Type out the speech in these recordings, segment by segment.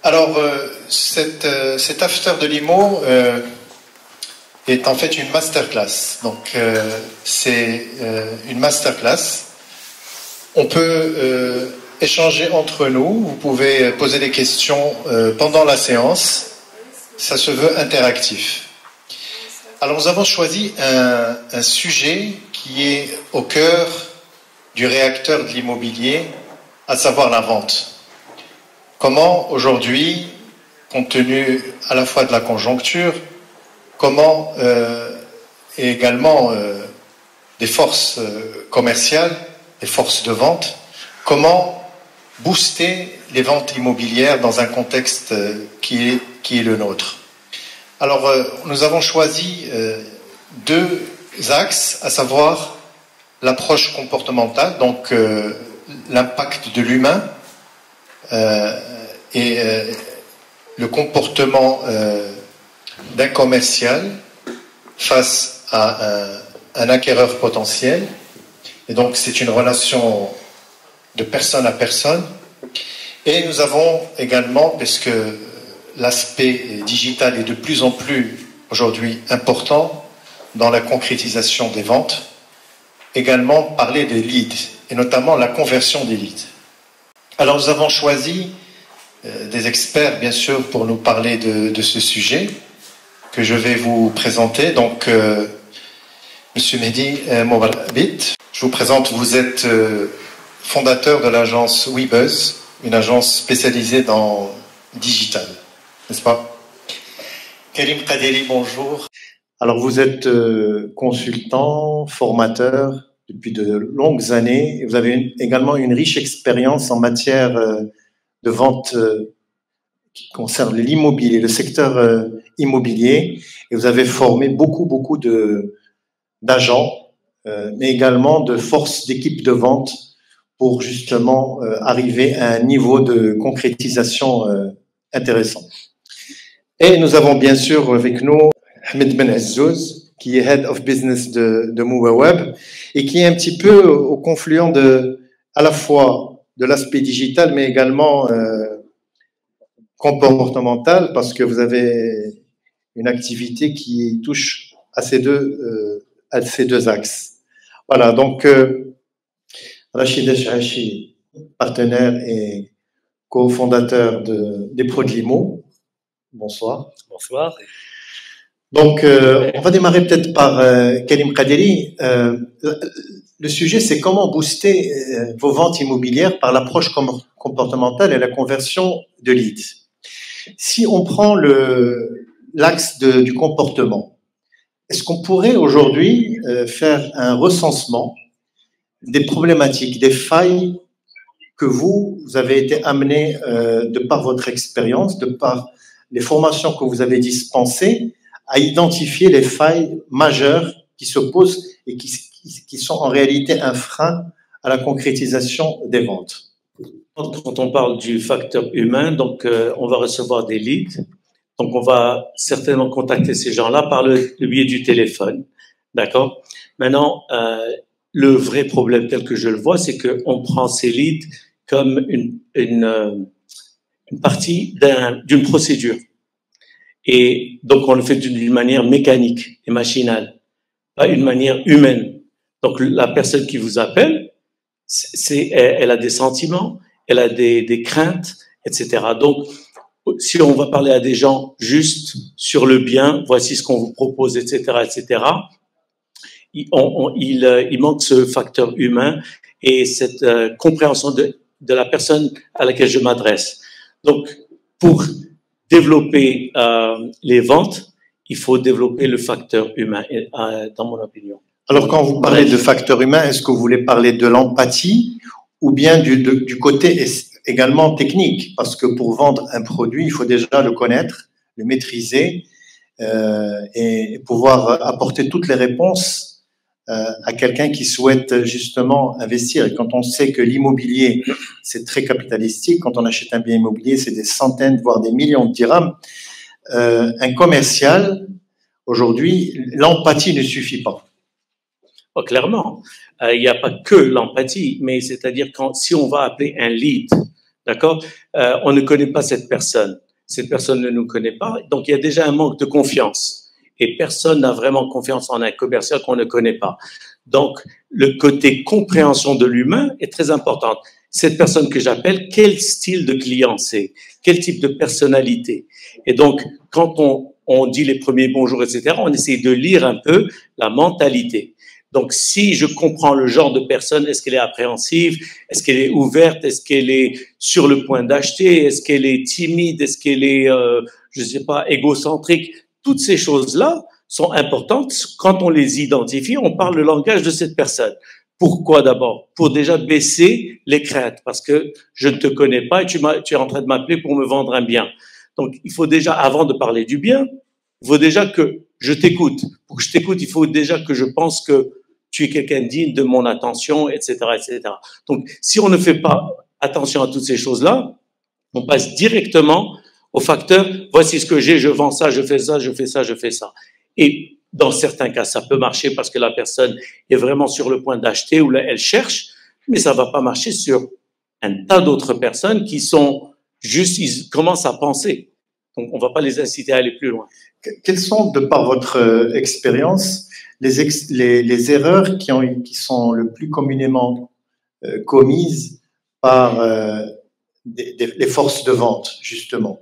Alors, cet after de l'IMO est en fait une masterclass. Donc, c'est une masterclass. On peut échanger entre nous. Vous pouvez poser des questions pendant la séance. Ça se veut interactif. Alors, nous avons choisi un sujet qui est au cœur du réacteur de l'immobilier, à savoir la vente. Comment aujourd'hui, compte tenu à la fois de la conjoncture, comment et également des forces commerciales, des forces de vente, comment booster les ventes immobilières dans un contexte qui est le nôtre. Alors, nous avons choisi deux axes, à savoir l'approche comportementale, donc l'impact de l'humain et le comportement d'un commercial face à un acquéreur potentiel. Et donc, c'est une relation de personne à personne. Et nous avons également, puisque l'aspect digital est de plus en plus aujourd'hui important dans la concrétisation des ventes, également parler des leads, et notamment la conversion des leads. Alors nous avons choisi des experts, bien sûr, pour nous parler de ce sujet, que je vais vous présenter. Donc, Monsieur Mehdi Mourabit, je vous présente, vous êtes fondateur de l'agence WeBuzz, une agence spécialisée dans digital, n'est-ce pas? Karim Kadeli, bonjour. Alors vous êtes consultant, formateur depuis de longues années, et vous avez également une riche expérience en matière de vente qui concerne l'immobilier, le secteur immobilier, et vous avez formé beaucoup d'agents, mais également de forces d'équipes de vente pour justement arriver à un niveau de concrétisation intéressant. Et nous avons bien sûr avec nous Ahmed Ben Azzouz, qui est Head of Business de MovaWeb et qui est un petit peu au confluent à la fois de l'aspect digital, mais également comportemental, parce que vous avez une activité qui touche à ces deux axes. Voilà, donc Rachid Achachi, partenaire et cofondateur des Pros de l'IMO. Bonsoir. Bonsoir. Donc, on va démarrer peut-être par Karim Kadeli. Le sujet, c'est comment booster vos ventes immobilières par l'approche comportementale et la conversion de leads. Si on prend l'axe du comportement, est-ce qu'on pourrait aujourd'hui faire un recensement des problématiques, des failles que vous avez été amené de par votre expérience, de par les formations que vous avez dispensées, à identifier les failles majeures qui se posent et qui sont en réalité un frein à la concrétisation des ventes. Quand on parle du facteur humain, donc on va recevoir des leads, donc on va certainement contacter ces gens-là par le biais du téléphone, d'accord? Maintenant, le vrai problème tel que je le vois, c'est qu'on prend ces leads comme une partie d'une procédure. Et donc, on le fait d'une manière mécanique et machinale, pas une manière humaine. Donc, la personne qui vous appelle, elle a des sentiments, elle a des craintes, etc. Donc, si on va parler à des gens juste sur le bien, voici ce qu'on vous propose, etc., etc., il manque ce facteur humain et cette compréhension de la personne à laquelle je m'adresse. Donc, pour développer les ventes, il faut développer le facteur humain, dans mon opinion. Alors, quand vous parlez de facteur humain, est-ce que vous voulez parler de l'empathie ou bien du côté également technique? Parce que pour vendre un produit, il faut déjà le connaître, le maîtriser et pouvoir apporter toutes les réponses à quelqu'un qui souhaite justement investir. Et quand on sait que l'immobilier, c'est très capitalistique, quand on achète un bien immobilier, c'est des centaines, voire des millions de dirhams. Un commercial, aujourd'hui, l'empathie ne suffit pas. Oh, clairement, il n'y a pas que l'empathie, mais c'est-à-dire si on va appeler un lead d'accord? On ne connaît pas cette personne. Cette personne ne nous connaît pas. Donc, il y a déjà un manque de confiance. Et personne n'a vraiment confiance en un commercial qu'on ne connaît pas. Donc, le côté compréhension de l'humain est très important. Cette personne que j'appelle, quel style de client c'est? Quel type de personnalité? Et donc, quand on dit les premiers bonjours, etc., on essaie de lire un peu la mentalité. Donc, si je comprends le genre de personne, est-ce qu'elle est appréhensive? Est-ce qu'elle est ouverte? Est-ce qu'elle est sur le point d'acheter? Est-ce qu'elle est timide? Est-ce qu'elle est, je sais pas, égocentrique? Toutes ces choses-là sont importantes. Quand on les identifie, on parle le langage de cette personne. Pourquoi d'abord? Pour déjà baisser les craintes, parce que je ne te connais pas et tu es en train de m'appeler pour me vendre un bien. Donc, il faut déjà, avant de parler du bien, il faut déjà que je t'écoute. Pour que je t'écoute, il faut déjà que je pense que tu es quelqu'un digne de mon attention, etc., etc. Donc, si on ne fait pas attention à toutes ces choses-là, on passe directement au facteur, voici ce que j'ai, je vends ça, je fais ça, je fais ça, je fais ça. Et dans certains cas, ça peut marcher parce que la personne est vraiment sur le point d'acheter ou elle cherche, mais ça va pas marcher sur un tas d'autres personnes qui sont juste, ils commencent à penser. Donc, on va pas les inciter à aller plus loin. Quelles sont, de par votre expérience, les erreurs qui sont le plus communément commises par les forces de vente, justement,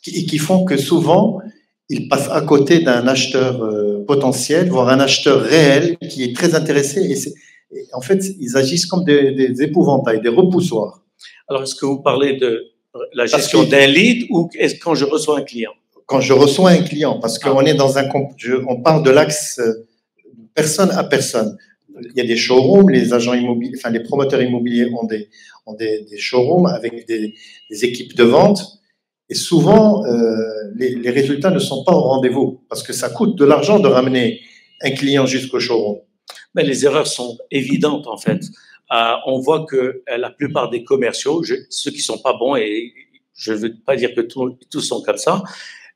qui font que souvent, ils passent à côté d'un acheteur potentiel, voire un acheteur réel qui est très intéressé. Et en fait, ils agissent comme des épouvantails, des repoussoirs. Alors, est-ce que vous parlez de la gestion d'un lead ou est-ce quand je reçois un client? Quand je reçois un client, parce qu'on est dans on parle de l'axe personne à personne. Il y a des showrooms, les agents immobiliers, enfin les promoteurs immobiliers ont des showrooms avec des équipes de vente. Et souvent, les résultats ne sont pas au rendez-vous parce que ça coûte de l'argent de ramener un client jusqu'au showroom. Mais les erreurs sont évidentes en fait. On voit que la plupart des commerciaux, ceux qui sont pas bons, et je ne veux pas dire que tous sont comme ça,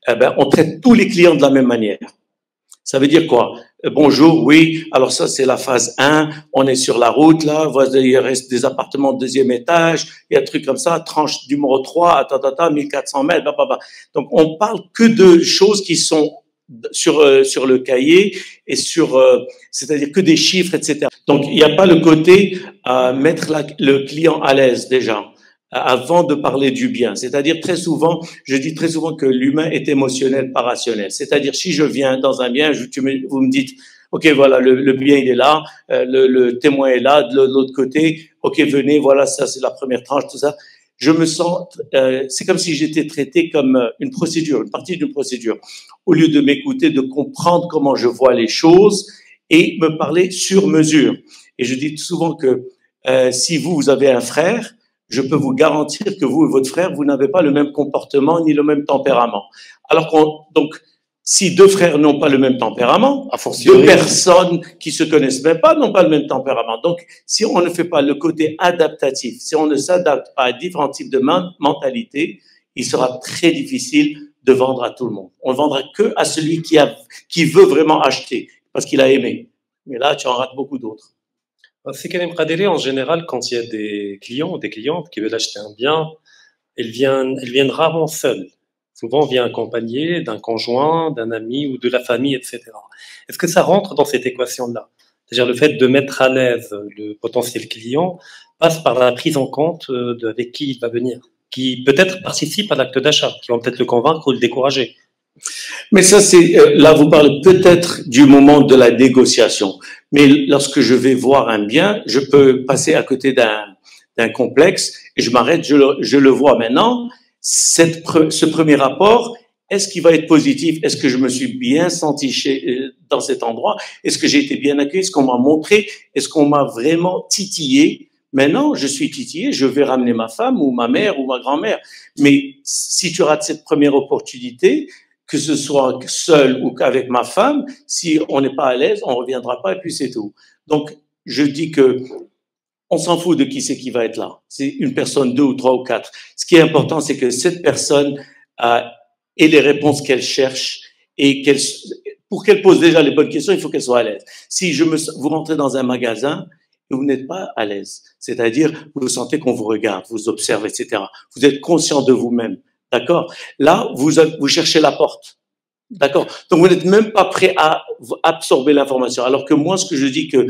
on traite tous les clients de la même manière. Ça veut dire quoi? Bonjour, oui, alors ça c'est la phase 1, on est sur la route là, il reste des appartements de deuxième étage, il y a un truc comme ça, tranche numéro 3, 1400 mètres, blablabla. Donc on parle que de choses qui sont sur le cahier et c'est-à-dire que des chiffres, etc. Donc il n'y a pas le côté mettre le client à l'aise déjà avant de parler du bien. C'est-à-dire très souvent, je dis très souvent que l'humain est émotionnel, pas rationnel. C'est-à-dire si je viens dans un bien, vous me dites, ok, voilà, le bien il est là, le témoin est là, de l'autre côté, ok, venez, voilà, ça c'est la première tranche, tout ça. Je me sens, c'est comme si j'étais traité comme une procédure, une partie d'une procédure. Au lieu de m'écouter, de comprendre comment je vois les choses et me parler sur mesure. Et je dis souvent que si vous avez un frère, je peux vous garantir que vous et votre frère, vous n'avez pas le même comportement ni le même tempérament. Alors donc, si deux frères n'ont pas le même tempérament, deux personnes qui se connaissent même pas n'ont pas le même tempérament. Donc, si on ne fait pas le côté adaptatif, si on ne s'adapte pas à différents types de mentalités, il sera très difficile de vendre à tout le monde. On ne vendra que à celui qui veut vraiment acheter, parce qu'il a aimé. Mais là, tu en rates beaucoup d'autres. C'est Karim Kadeli, en général, quand il y a des clients ou des clientes qui veulent acheter un bien, elles viennent rarement seules. Souvent, on vient accompagné d'un conjoint, d'un ami ou de la famille, etc. Est-ce que ça rentre dans cette équation-là? C'est-à-dire le fait de mettre à l'aise le potentiel client passe par la prise en compte avec qui il va venir, qui peut-être participe à l'acte d'achat, qui vont peut-être le convaincre ou le décourager. Mais ça, là, vous parlez peut-être du moment de la négociation. Mais lorsque je vais voir un bien, je peux passer à côté d'un complexe et je m'arrête, je le vois maintenant. Ce premier rapport, est-ce qu'il va être positif? Est-ce que je me suis bien senti dans cet endroit? Est-ce que j'ai été bien accueilli? Est-ce qu'on m'a montré? Est-ce qu'on m'a vraiment titillé? Maintenant, je suis titillé, je vais ramener ma femme ou ma mère ou ma grand-mère. Mais si tu rates cette première opportunité, que ce soit seul ou qu'avec ma femme, si on n'est pas à l'aise, on reviendra pas et puis c'est tout. Donc, je dis que on s'en fout de qui c'est qui va être là. C'est une personne, 2 ou 3 ou 4. Ce qui est important, c'est que cette personne ait les réponses qu'elle cherche et pour qu'elle pose déjà les bonnes questions, il faut qu'elle soit à l'aise. Si vous rentrez dans un magasin et vous n'êtes pas à l'aise. C'est-à-dire, vous sentez qu'on vous regarde, vous observe, etc. Vous êtes conscient de vous-même. D'accord? Là, vous cherchez la porte. D'accord? Donc, vous n'êtes même pas prêt à absorber l'information. Alors que moi, ce que je dis que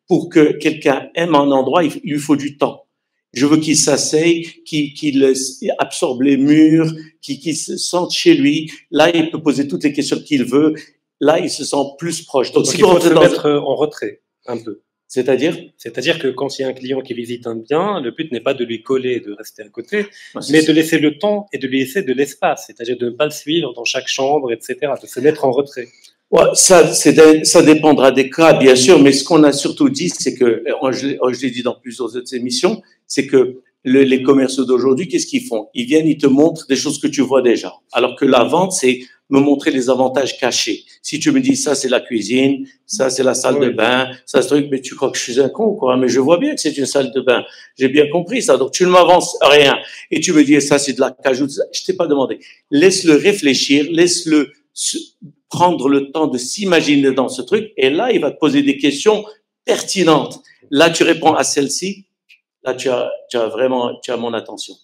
pour que quelqu'un aime un endroit, il lui faut du temps. Je veux qu'il s'asseye, qu'il absorbe les murs, qu'il se sente chez lui. Là, il peut poser toutes les questions qu'il veut. Là, il se sent plus proche. Donc il faut se mettre en retrait, un peu. C'est-à-dire que quand il y a un client qui visite un bien, le but n'est pas de lui coller, de rester à côté, mais de laisser le temps et de lui laisser de l'espace. C'est-à-dire de ne pas le suivre dans chaque chambre, etc. De se mettre en retrait. Ouais, ça dépendra des cas, bien sûr, mais ce qu'on a surtout dit, c'est que, je l'ai dit dans plusieurs autres émissions, c'est que les commerciaux d'aujourd'hui, qu'est-ce qu'ils font? Ils viennent, ils te montrent des choses que tu vois déjà. Alors que la vente, c'est me montrer les avantages cachés. Si tu me dis ça, c'est la cuisine, ça, c'est la salle de bain, ça, c'est truc, mais tu crois que je suis un con, quoi. Mais je vois bien que c'est une salle de bain. J'ai bien compris ça. Donc, tu ne m'avances rien. Et tu me dis, ça, c'est de la cajou. Je t'ai pas demandé. Laisse-le réfléchir, laisse-le prendre le temps de s'imaginer dans ce truc, et là, il va te poser des questions pertinentes. Là, tu réponds à celle-ci, là, tu as mon attention.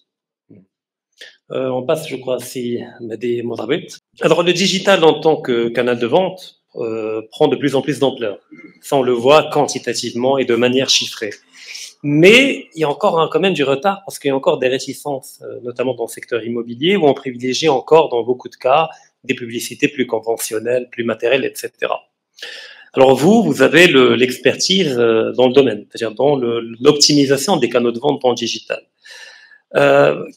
On passe, je crois, à des Modrabit. Alors, le digital en tant que canal de vente prend de plus en plus d'ampleur. Ça, on le voit quantitativement et de manière chiffrée. Mais il y a encore quand même du retard parce qu'il y a encore des réticences, notamment dans le secteur immobilier, où on privilégie encore, dans beaucoup de cas, des publicités plus conventionnelles, plus matérielles, etc. Alors vous avez l'expertise dans le domaine, c'est-à-dire dans l'optimisation des canaux de vente en digital.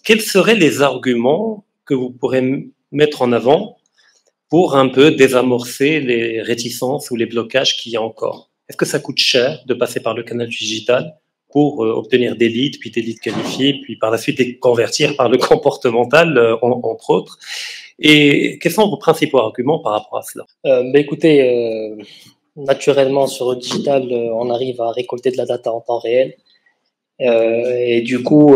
Quels seraient les arguments que vous pourrez mettre en avant pour un peu désamorcer les réticences ou les blocages qu'il y a encore? Est-ce que ça coûte cher de passer par le canal digital pour obtenir des leads, puis des leads qualifiés, puis par la suite les convertir par le comportemental, entre autres? Et quels sont vos principaux arguments par rapport à cela? Écoutez, naturellement sur le digital, on arrive à récolter de la data en temps réel. Et du coup,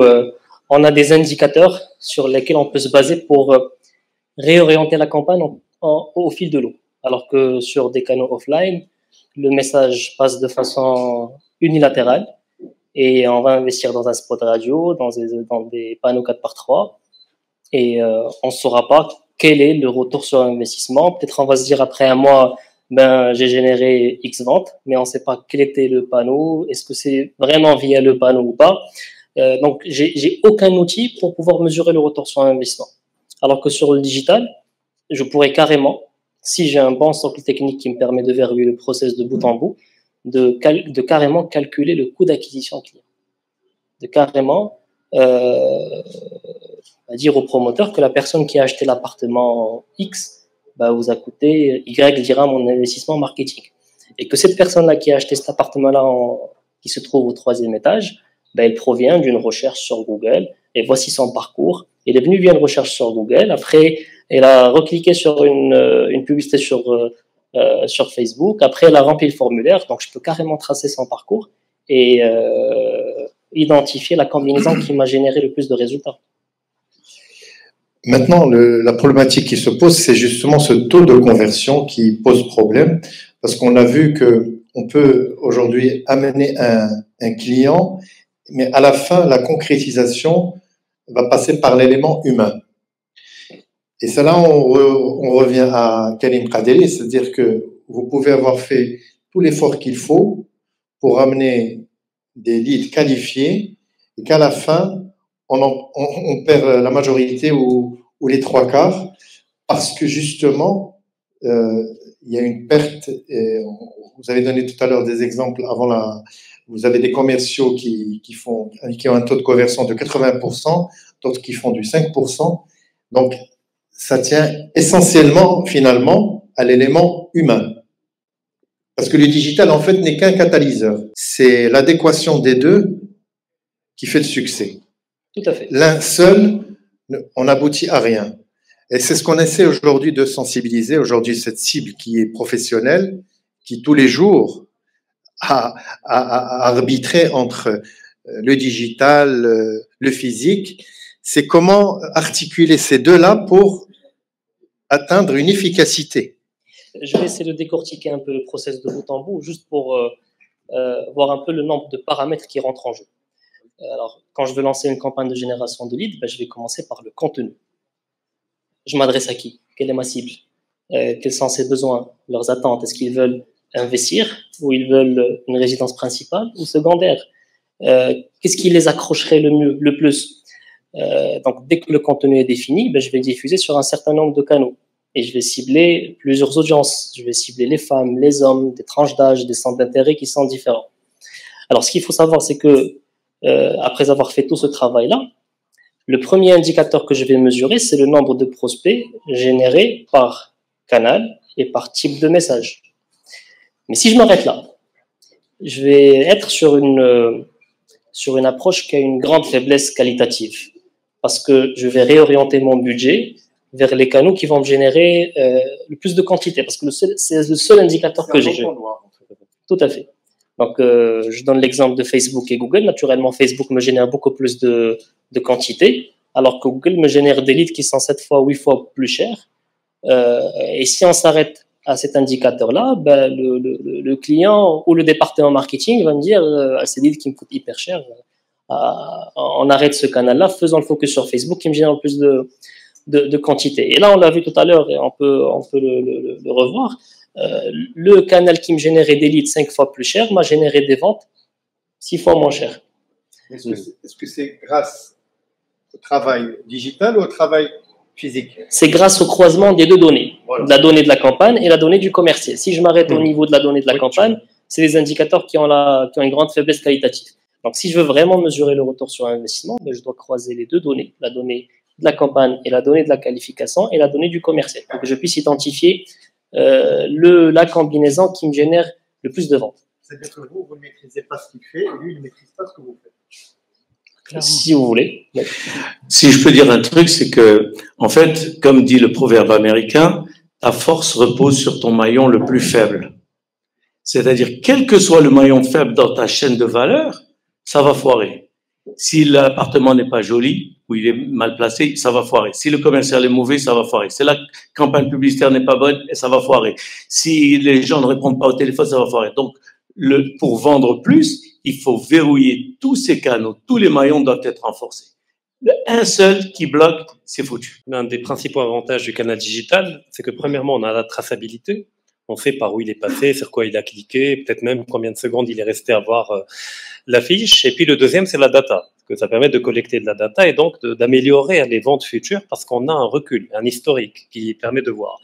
on a des indicateurs sur lesquels on peut se baser pour réorienter la campagne au fil de l'eau. Alors que sur des canaux offline, le message passe de façon unilatérale et on va investir dans un spot radio, dans des panneaux 4x3 et on ne saura pas quel est le retour sur investissement. Peut-être on va se dire après un mois, j'ai généré X ventes, mais on ne sait pas quel était le panneau, est-ce que c'est vraiment via le panneau ou pas. Donc, j'ai aucun outil pour pouvoir mesurer le retour sur investissement. Alors que sur le digital, je pourrais carrément, si j'ai un bon socle technique qui me permet de verrouiller le process de bout en bout, de carrément calculer le coût d'acquisition client. De carrément dire au promoteur que la personne qui a acheté l'appartement X vous a coûté Y dira mon investissement marketing. Et que cette personne-là qui a acheté cet appartement-là qui se trouve au 3e étage, elle provient d'une recherche sur Google, et voici son parcours. Elle est venue via une recherche sur Google, après elle a recliqué sur une publicité sur Facebook, après elle a rempli le formulaire, donc je peux carrément tracer son parcours et identifier la combinaison qui m'a généré le plus de résultats. Maintenant, la problématique qui se pose, c'est justement ce taux de conversion qui pose problème, parce qu'on a vu qu'on peut aujourd'hui amener un client, mais à la fin, la concrétisation va passer par l'élément humain. Et c'est là on revient à Karim Kadeli, c'est-à-dire que vous pouvez avoir fait tout l'effort qu'il faut pour amener des leads qualifiés, et qu'à la fin, on perd la majorité ou les 3/4, parce que justement, il y a une perte. Vous avez donné tout à l'heure des exemples vous avez des commerciaux qui ont un taux de conversion de 80%, d'autres qui font du 5%. Donc, ça tient essentiellement, finalement, à l'élément humain. Parce que le digital, en fait, n'est qu'un catalyseur. C'est l'adéquation des deux qui fait le succès. Tout à fait. L'un seul, on n'aboutit à rien. Et c'est ce qu'on essaie aujourd'hui de sensibiliser. Aujourd'hui, cette cible qui est professionnelle, qui tous les jours a arbitré entre le digital, le physique, c'est comment articuler ces deux-là pour atteindre une efficacité. Je vais essayer de décortiquer un peu le process de bout en bout, juste pour voir un peu le nombre de paramètres qui rentrent en jeu. Alors, quand je veux lancer une campagne de génération de leads, ben, je vais commencer par le contenu. Je m'adresse à qui? Quelle est ma cible? Quels sont ses besoins, leurs attentes? Est-ce qu'ils veulent investir ou ils veulent une résidence principale ou secondaire? Qu'est-ce qui les accrocherait le plus? Donc, dès que le contenu est défini, ben, je vais le diffuser sur un certain nombre de canaux et je vais cibler plusieurs audiences. Je vais cibler les femmes, les hommes, des tranches d'âge, des centres d'intérêt qui sont différents. Alors, ce qu'il faut savoir, c'est que après avoir fait tout ce travail-là, le premier indicateur que je vais mesurer, c'est le nombre de prospects générés par canal et par type de message. Mais si je m'arrête là, je vais être sur une approche qui a une grande faiblesse qualitative, parce que je vais réorienter mon budget vers les canaux qui vont me générer le plus de quantité, parce que c'est le seul indicateur que j'ai. Tout à fait. Donc, je donne l'exemple de Facebook et Google. Naturellement, Facebook me génère beaucoup plus de quantité, alors que Google me génère des leads qui sont 7 fois, 8 fois plus chers. Et si on s'arrête à cet indicateur-là, ben, le client ou le département marketing va me dire ces leads qui me coûtent hyper cher, on arrête ce canal-là, faisons le focus sur Facebook qui me génère plus de quantité. Et là, on l'a vu tout à l'heure et on peut le revoir. Le canal qui me générait des leads 5 fois plus cher m'a généré des ventes 6 fois moins cher. Est-ce que c'est grâce au travail digital ou au travail physique? C'est grâce au croisement des deux données, voilà. La donnée de la campagne et la donnée du commercial. Si je m'arrête au niveau de la donnée de la campagne, c'est des indicateurs qui ont une grande faiblesse qualitative. Donc, si je veux vraiment mesurer le retour sur investissement, ben, je dois croiser les deux données, la donnée de la campagne et la donnée de la qualification et la donnée du commercial, pour que je puisse identifier la combinaison qui me génère le plus de ventes. C'est-à-dire que vous ne maîtrisez pas ce qu'il fait et lui, il ne maîtrise pas ce que vous faites. Clairement. Si vous voulez. Mais... Si je peux dire un truc, c'est que, en fait, comme dit le proverbe américain, ta force repose sur ton maillon le plus faible. C'est-à-dire, quel que soit le maillon faible dans ta chaîne de valeur, ça va foirer. Si l'appartement n'est pas joli ou il est mal placé, ça va foirer. Si le commercial est mauvais, ça va foirer. Si la campagne publicitaire n'est pas bonne, ça va foirer. Si les gens ne répondent pas au téléphone, ça va foirer. Donc, pour vendre plus, il faut verrouiller tous ces canaux. Tous les maillons doivent être renforcés. Un seul qui bloque, c'est foutu. L'un des principaux avantages du canal digital, c'est que premièrement, on a la traçabilité. On sait par où il est passé, sur quoi il a cliqué, peut-être même combien de secondes il est resté à voir l'affiche. Et puis le deuxième, c'est la data, parce que ça permet de collecter de la data et donc d'améliorer les ventes futures parce qu'on a un recul, un historique qui permet de voir.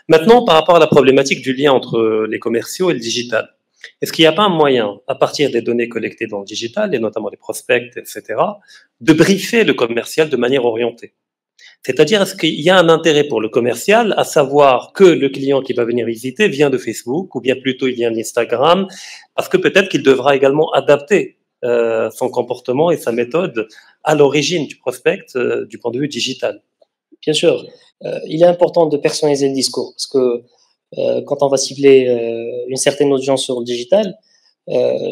Maintenant, par rapport à la problématique du lien entre les commerciaux et le digital, est-ce qu'il n'y a pas un moyen, à partir des données collectées dans le digital, et notamment les prospects, etc., de briefer le commercial de manière orientée? C'est-à-dire, est-ce qu'il y a un intérêt pour le commercial à savoir que le client qui va venir visiter vient de Facebook ou bien plutôt il vient d'Instagram, parce que peut-être qu'il devra également adapter son comportement et sa méthode à l'origine du prospect du point de vue digital. Bien sûr, il est important de personnaliser le discours parce que quand on va cibler une certaine audience sur le digital,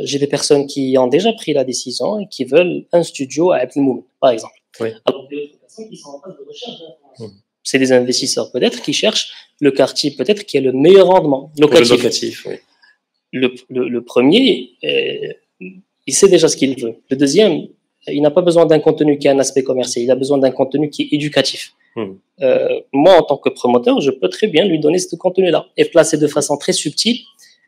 j'ai des personnes qui ont déjà pris la décision et qui veulent un studio à Apple Moon, par exemple. Oui. Alors, qui sont en phase de recherche d'information. C'est des investisseurs peut-être qui cherchent le quartier peut-être qui a le meilleur rendement locatif. Oui. Le premier, il sait déjà ce qu'il veut. Le deuxième, il n'a pas besoin d'un contenu qui a un aspect commercial, il a besoin d'un contenu qui est éducatif. Moi, en tant que promoteur, je peux très bien lui donner ce contenu-là et placer de façon très subtile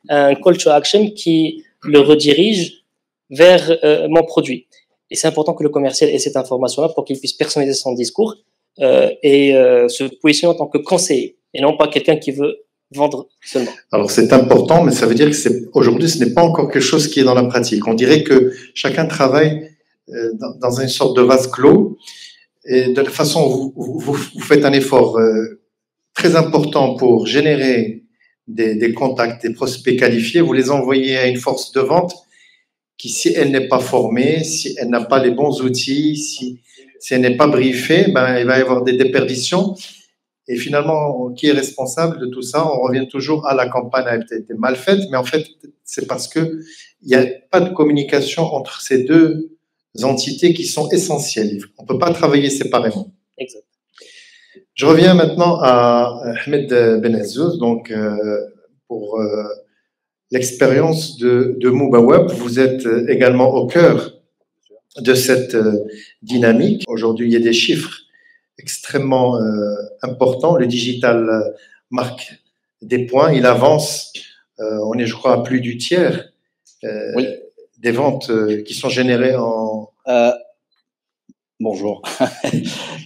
un call to action qui le redirige vers mon produit. Et c'est important que le commercial ait cette information-là pour qu'il puisse personnaliser son discours et se positionner en tant que conseiller et non pas quelqu'un qui veut vendre seulement. Alors c'est important, mais ça veut dire que aujourd'hui, ce n'est pas encore quelque chose qui est dans la pratique. On dirait que chacun travaille dans une sorte de vase clos et de toute façon, vous faites un effort très important pour générer des contacts, des prospects qualifiés. Vous les envoyez à une force de vente qui, si elle n'est pas formée, si elle n'a pas les bons outils, si elle n'est pas briefée, ben, il va y avoir des déperditions. Et finalement, qui est responsable de tout ça? On revient toujours à la campagne a peut-être été mal faite, mais en fait, c'est parce que il n'y a pas de communication entre ces deux entités qui sont essentielles. On ne peut pas travailler séparément. Exact. Je reviens maintenant à Ahmed Benazouz, donc pour l'expérience de Mubawab. Vous êtes également au cœur de cette dynamique. Aujourd'hui, il y a des chiffres extrêmement importants. Le digital marque des points. Il avance. On est, je crois, à plus du tiers Oui. des ventes qui sont générées en... Bonjour.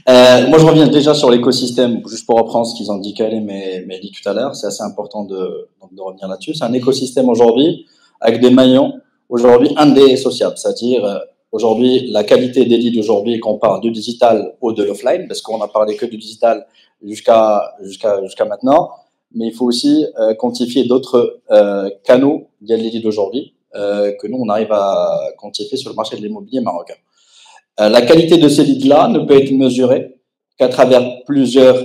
Moi, je reviens déjà sur l'écosystème, juste pour reprendre ce qu'ils ont dit Kalim et dit tout à l'heure. C'est assez important de revenir là-dessus. C'est un écosystème aujourd'hui avec des maillons aujourd'hui indissociables. C'est-à-dire, aujourd'hui, la qualité des leads aujourd'hui, qu'on parle du digital ou de l'offline, parce qu'on a parlé que du digital jusqu'à maintenant, mais il faut aussi quantifier d'autres canaux via les leads d'aujourd'hui que nous, on arrive à quantifier sur le marché de l'immobilier marocain. La qualité de ces leads-là ne peut être mesurée qu'à travers plusieurs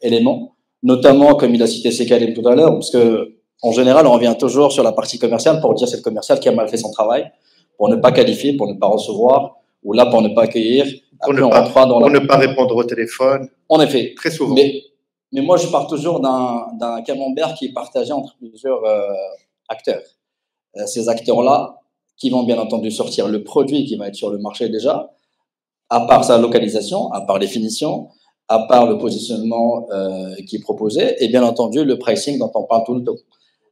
éléments, notamment, comme il a cité Sekalim tout à l'heure, parce que en général, on revient toujours sur la partie commerciale pour dire c'est le commercial qui a mal fait son travail, pour ne pas qualifier, pour ne pas recevoir, ou là pour ne pas accueillir, Pour après, ne pas répondre au téléphone. En effet. Très souvent. Mais moi, je pars toujours d'un camembert qui est partagé entre plusieurs acteurs. Ces acteurs-là, qui vont bien entendu sortir le produit qui va être sur le marché déjà, à part sa localisation, à part les finitions, à part le positionnement qui est proposé, et bien entendu le pricing dont on parle tout le temps.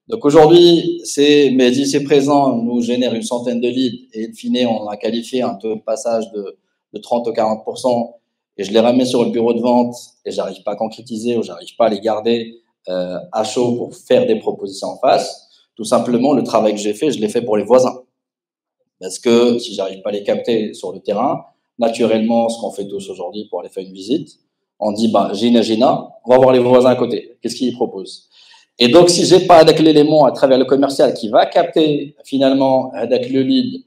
Donc aujourd'hui, Mehdi, c'est présent, nous génère une centaine de leads, et in fine, on a qualifié un taux de passage de 30 ou 40%, et je les ramène sur le bureau de vente, et j'arrive pas à concrétiser, ou j'arrive pas à les garder à chaud pour faire des propositions en face. Tout simplement, le travail que j'ai fait, je l'ai fait pour les voisins. Parce que si j'arrive pas à les capter sur le terrain, naturellement, ce qu'on fait tous aujourd'hui pour aller faire une visite, on dit, Gina, on va voir les voisins à côté. Qu'est-ce qu'ils proposent? Et donc, si j'ai pas avec l'élément à travers le commercial qui va capter finalement avec le lead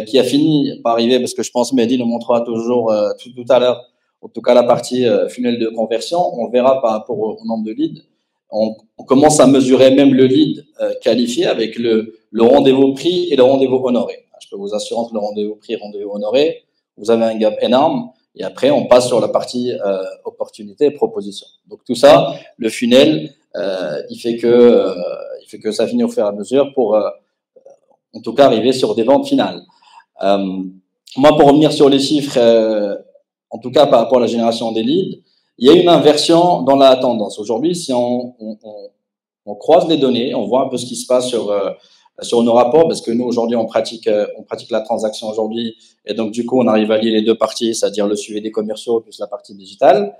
qui a fini par arriver, parce que je pense Mehdi nous montrera toujours tout à l'heure, en tout cas la partie funnel de conversion, on verra par rapport au nombre de leads. On commence à mesurer même le lead qualifié avec le rendez-vous prix et le rendez-vous honoré. Je peux vous assurer entre le rendez-vous prix et le rendez-vous honoré, vous avez un gap énorme. Et après, on passe sur la partie opportunité et proposition. Donc tout ça, le funnel, il fait que ça finit au fur et à mesure pour, en tout cas, arriver sur des ventes finales. Moi, pour revenir sur les chiffres, en tout cas par rapport à la génération des leads, il y a une inversion dans la tendance. Aujourd'hui, si on croise les données, on voit un peu ce qui se passe sur nos rapports, parce que nous, aujourd'hui, on pratique la transaction aujourd'hui, et donc, du coup, on arrive à lier les deux parties, c'est-à-dire le suivi des commerciaux plus la partie digitale.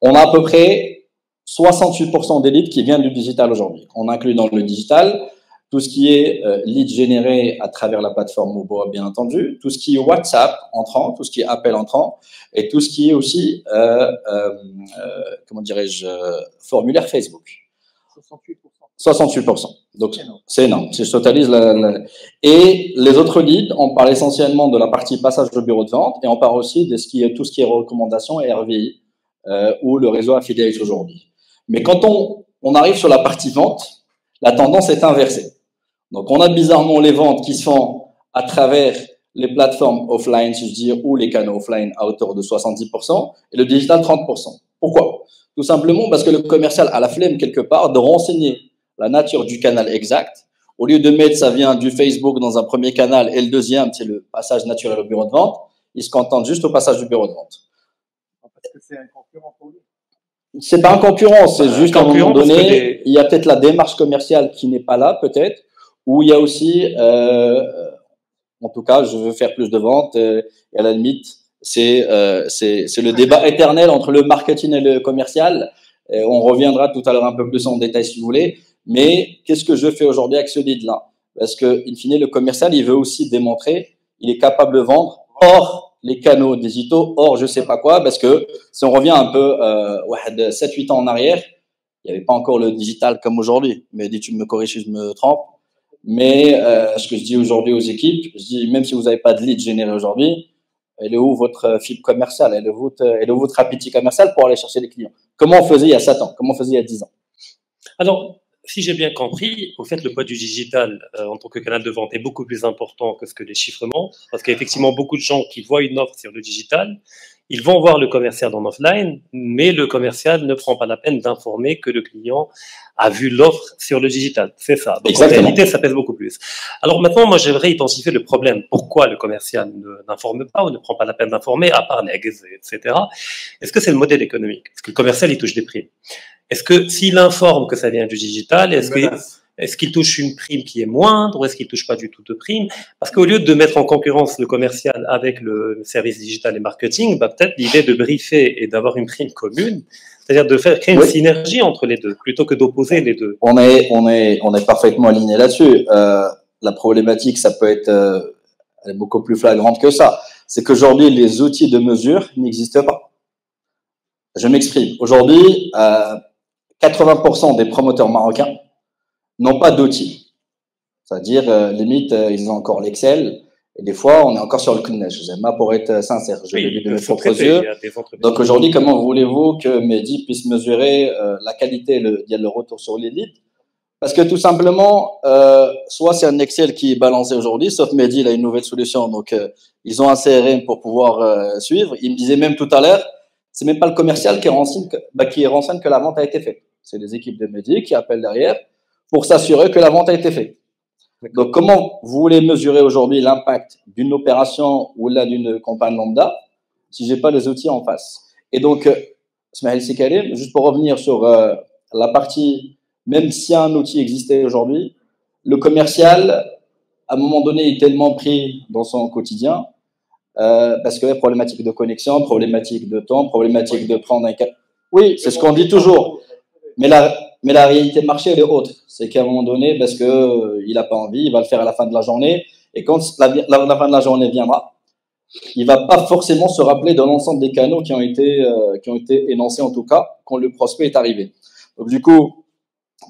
On a à peu près 68% des leads qui viennent du digital aujourd'hui. On inclut dans le digital tout ce qui est lead généré à travers la plateforme mobile, bien entendu, tout ce qui est WhatsApp entrant, tout ce qui est appel entrant, et tout ce qui est aussi, comment dirais-je, formulaire Facebook. 68%. Donc, c'est énorme. Si je totalise et les autres leads, on parle essentiellement de la partie passage au bureau de vente, et on parle aussi de tout ce qui est recommandations et RVI, ou le réseau affiliate aujourd'hui. Mais quand on arrive sur la partie vente, la tendance est inversée. Donc, on a bizarrement les ventes qui se font à travers les plateformes offline, si je dis, ou les canaux offline à hauteur de 70%, et le digital 30%. Pourquoi? Tout simplement parce que le commercial a la flemme quelque part de renseigner la nature du canal exact. Au lieu de mettre ça vient du Facebook dans un premier canal et le deuxième, c'est le passage naturel au bureau de vente, il se contente juste au passage du bureau de vente. Parce que c'est un concurrent pour lui. C'est pas un concurrent, c'est juste à un moment donné, il y a peut-être la démarche commerciale qui n'est pas là, peut-être, ou il y a aussi, en tout cas, je veux faire plus de ventes, et à la limite, c'est le débat éternel entre le marketing et le commercial. Et on reviendra tout à l'heure un peu plus en détail si vous voulez. Mais qu'est-ce que je fais aujourd'hui avec ce lead-là? Parce que, in fine, le commercial, il veut aussi démontrer, il est capable de vendre hors les canaux digitaux, hors je sais pas quoi, parce que si on revient un peu 7-8 ans en arrière, il n'y avait pas encore le digital comme aujourd'hui. Mais dis, tu me corriges si je me trompe. Mais ce que je dis aujourd'hui aux équipes, je dis même si vous n'avez pas de lead généré aujourd'hui, elle est où votre fibre commerciale, elle est où votre appétit commercial pour aller chercher des clients? Comment on faisait il y a 7 ans? Comment on faisait il y a 10 ans? Alors, si j'ai bien compris, au fait, le poids du digital en tant que canal de vente est beaucoup plus important que ce que les chiffrements, parce qu'il y a effectivement beaucoup de gens qui voient une offre sur le digital, Ils vont voir le commercial en offline, mais le commercial ne prend pas la peine d'informer que le client a vu l'offre sur le digital. C'est ça. Donc, Exactement. en réalité, ça pèse beaucoup plus. Alors maintenant, moi, j'aimerais identifier le problème. Pourquoi le commercial n'informe pas ou ne prend pas la peine d'informer, à part les etc. Est-ce que c'est le modèle économique? Est-ce que le commercial, il touche des primes? Est-ce que s'il informe que ça vient du digital, est-ce qu'il touche une prime qui est moindre ou est-ce qu'il touche pas du tout de prime? Parce qu'au lieu de mettre en concurrence le commercial avec le service digital et marketing, bah, peut-être l'idée de briefer et d'avoir une prime commune, c'est-à-dire de faire créer une synergie entre les deux, plutôt que d'opposer les deux. On est parfaitement aligné là-dessus. La problématique, ça peut être elle est beaucoup plus flagrante que ça. C'est qu'aujourd'hui, les outils de mesure n'existent pas. Je m'exprime. Aujourd'hui, 80% des promoteurs marocains n'ont pas d'outils. C'est-à-dire, limite, ils ont encore l'Excel. Et des fois, on est encore sur le CNEJ. J'aime pour être sincère. Je l'ai vu de mes propres yeux. Donc aujourd'hui, comment voulez-vous que Mehdi puisse mesurer la qualité, le retour sur les leads? Parce que tout simplement, soit c'est un Excel qui est balancé aujourd'hui, sauf Mehdi, il a une nouvelle solution. Donc, ils ont un CRM pour pouvoir suivre. Il me disait même tout à l'heure, c'est même pas le commercial qui renseigne que la vente a été faite. C'est les équipes de Mehdi qui appellent derrière pour s'assurer que la vente a été faite. Donc, comment vous voulez mesurer aujourd'hui l'impact d'une opération ou là d'une campagne lambda si j'ai pas les outils en face? Et donc, Smaïl Sikalim, juste pour revenir sur la partie, même si un outil existait aujourd'hui, le commercial, à un moment donné, est tellement pris dans son quotidien parce que problématique de connexion, problématique de temps, problématique de prendre un cas. Oui, c'est ce qu'on dit toujours. Mais la réalité de marché, elle est autre. C'est qu'à un moment donné, parce que il n'a pas envie, il va le faire à la fin de la journée. Et quand la fin de la journée viendra, il va pas forcément se rappeler de l'ensemble des canaux qui ont été énoncés, en tout cas, quand le prospect est arrivé. Donc, du coup,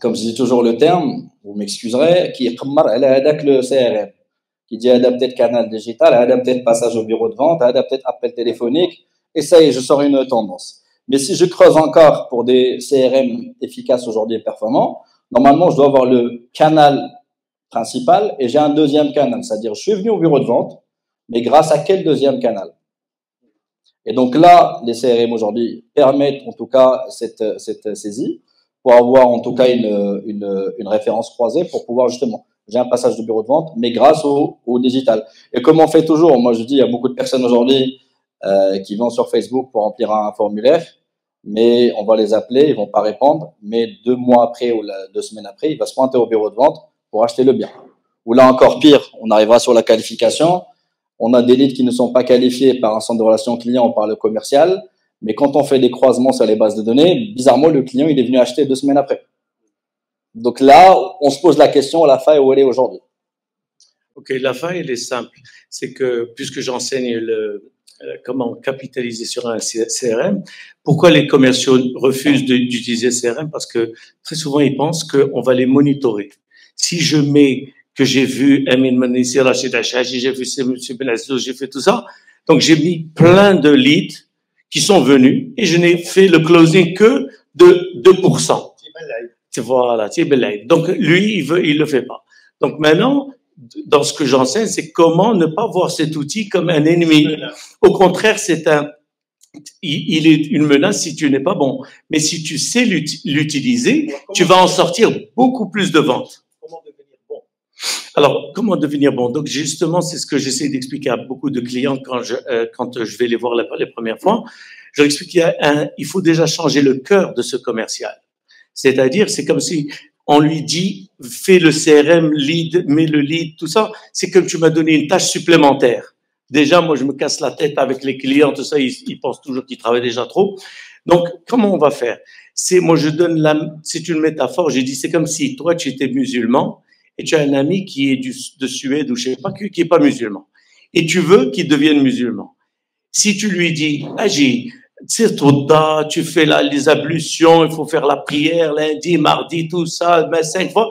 comme je dis toujours le terme, vous m'excuserez, qui est le CRM, qui dit adapter canal digital, adapter passage au bureau de vente, adapter appel téléphonique. Et ça y est, je sors une tendance. Mais si je creuse encore pour des CRM efficaces aujourd'hui et performants, normalement, je dois avoir le canal principal et j'ai un deuxième canal. C'est-à-dire, je suis venu au bureau de vente, mais grâce à quel deuxième canal? Et donc là, les CRM aujourd'hui permettent en tout cas cette saisie pour avoir en tout cas une référence croisée pour pouvoir justement, j'ai un passage de bureau de vente, mais grâce au digital. Et comme on fait toujours, moi je dis, il y a beaucoup de personnes aujourd'hui qui vont sur Facebook pour remplir un formulaire, mais on va les appeler, ils vont pas répondre, mais 2 mois après ou 2 semaines après, il va se pointer au bureau de vente pour acheter le bien. Ou là encore pire, on arrivera sur la qualification, on a des leads qui ne sont pas qualifiés par un centre de relations clients ou par le commercial, mais quand on fait des croisements sur les bases de données, bizarrement, le client, il est venu acheter 2 semaines après. Donc là, on se pose la question, la faille, où elle est aujourd'hui? Ok, la faille, elle est simple. C'est que, puisque j'enseigne comment capitaliser sur un CRM, pourquoi les commerciaux refusent d'utiliser CRM? Parce que très souvent, ils pensent qu'on va les monitorer. Si je mets que j'ai vu Amin Manissi, Rachid Achaji, j'ai vu M. Benazou, j'ai fait tout ça, donc j'ai mis plein de leads qui sont venus et je n'ai fait le closing que de 2%. Voilà, donc lui, il le fait pas. Donc maintenant, dans ce que j'enseigne, c'est comment ne pas voir cet outil comme un ennemi. Au contraire, il est une menace si tu n'es pas bon. Mais si tu sais l'utiliser, tu vas en sortir beaucoup plus de ventes. Comment devenir bon? Alors, comment devenir bon? Donc, justement, c'est ce que j'essaie d'expliquer à beaucoup de clients quand je vais les voir les premières fois. Je leur explique qu'il faut déjà changer le cœur de ce commercial. C'est-à-dire, c'est comme si on lui dit, fais le CRM, lead, mets le lead, tout ça. C'est comme tu m'as donné une tâche supplémentaire. Déjà, moi, je me casse la tête avec les clients, tout ça, ils pensent toujours qu'ils travaillent déjà trop. Donc, comment on va faire? C'est une métaphore, j'ai dit, c'est comme si toi, tu étais musulman et tu as un ami qui est de Suède ou je sais pas, qui est pas musulman. Et tu veux qu'il devienne musulman. Si tu lui dis, Agi, tu fais les ablutions, il faut faire la prière lundi, mardi, tout ça, 5 fois.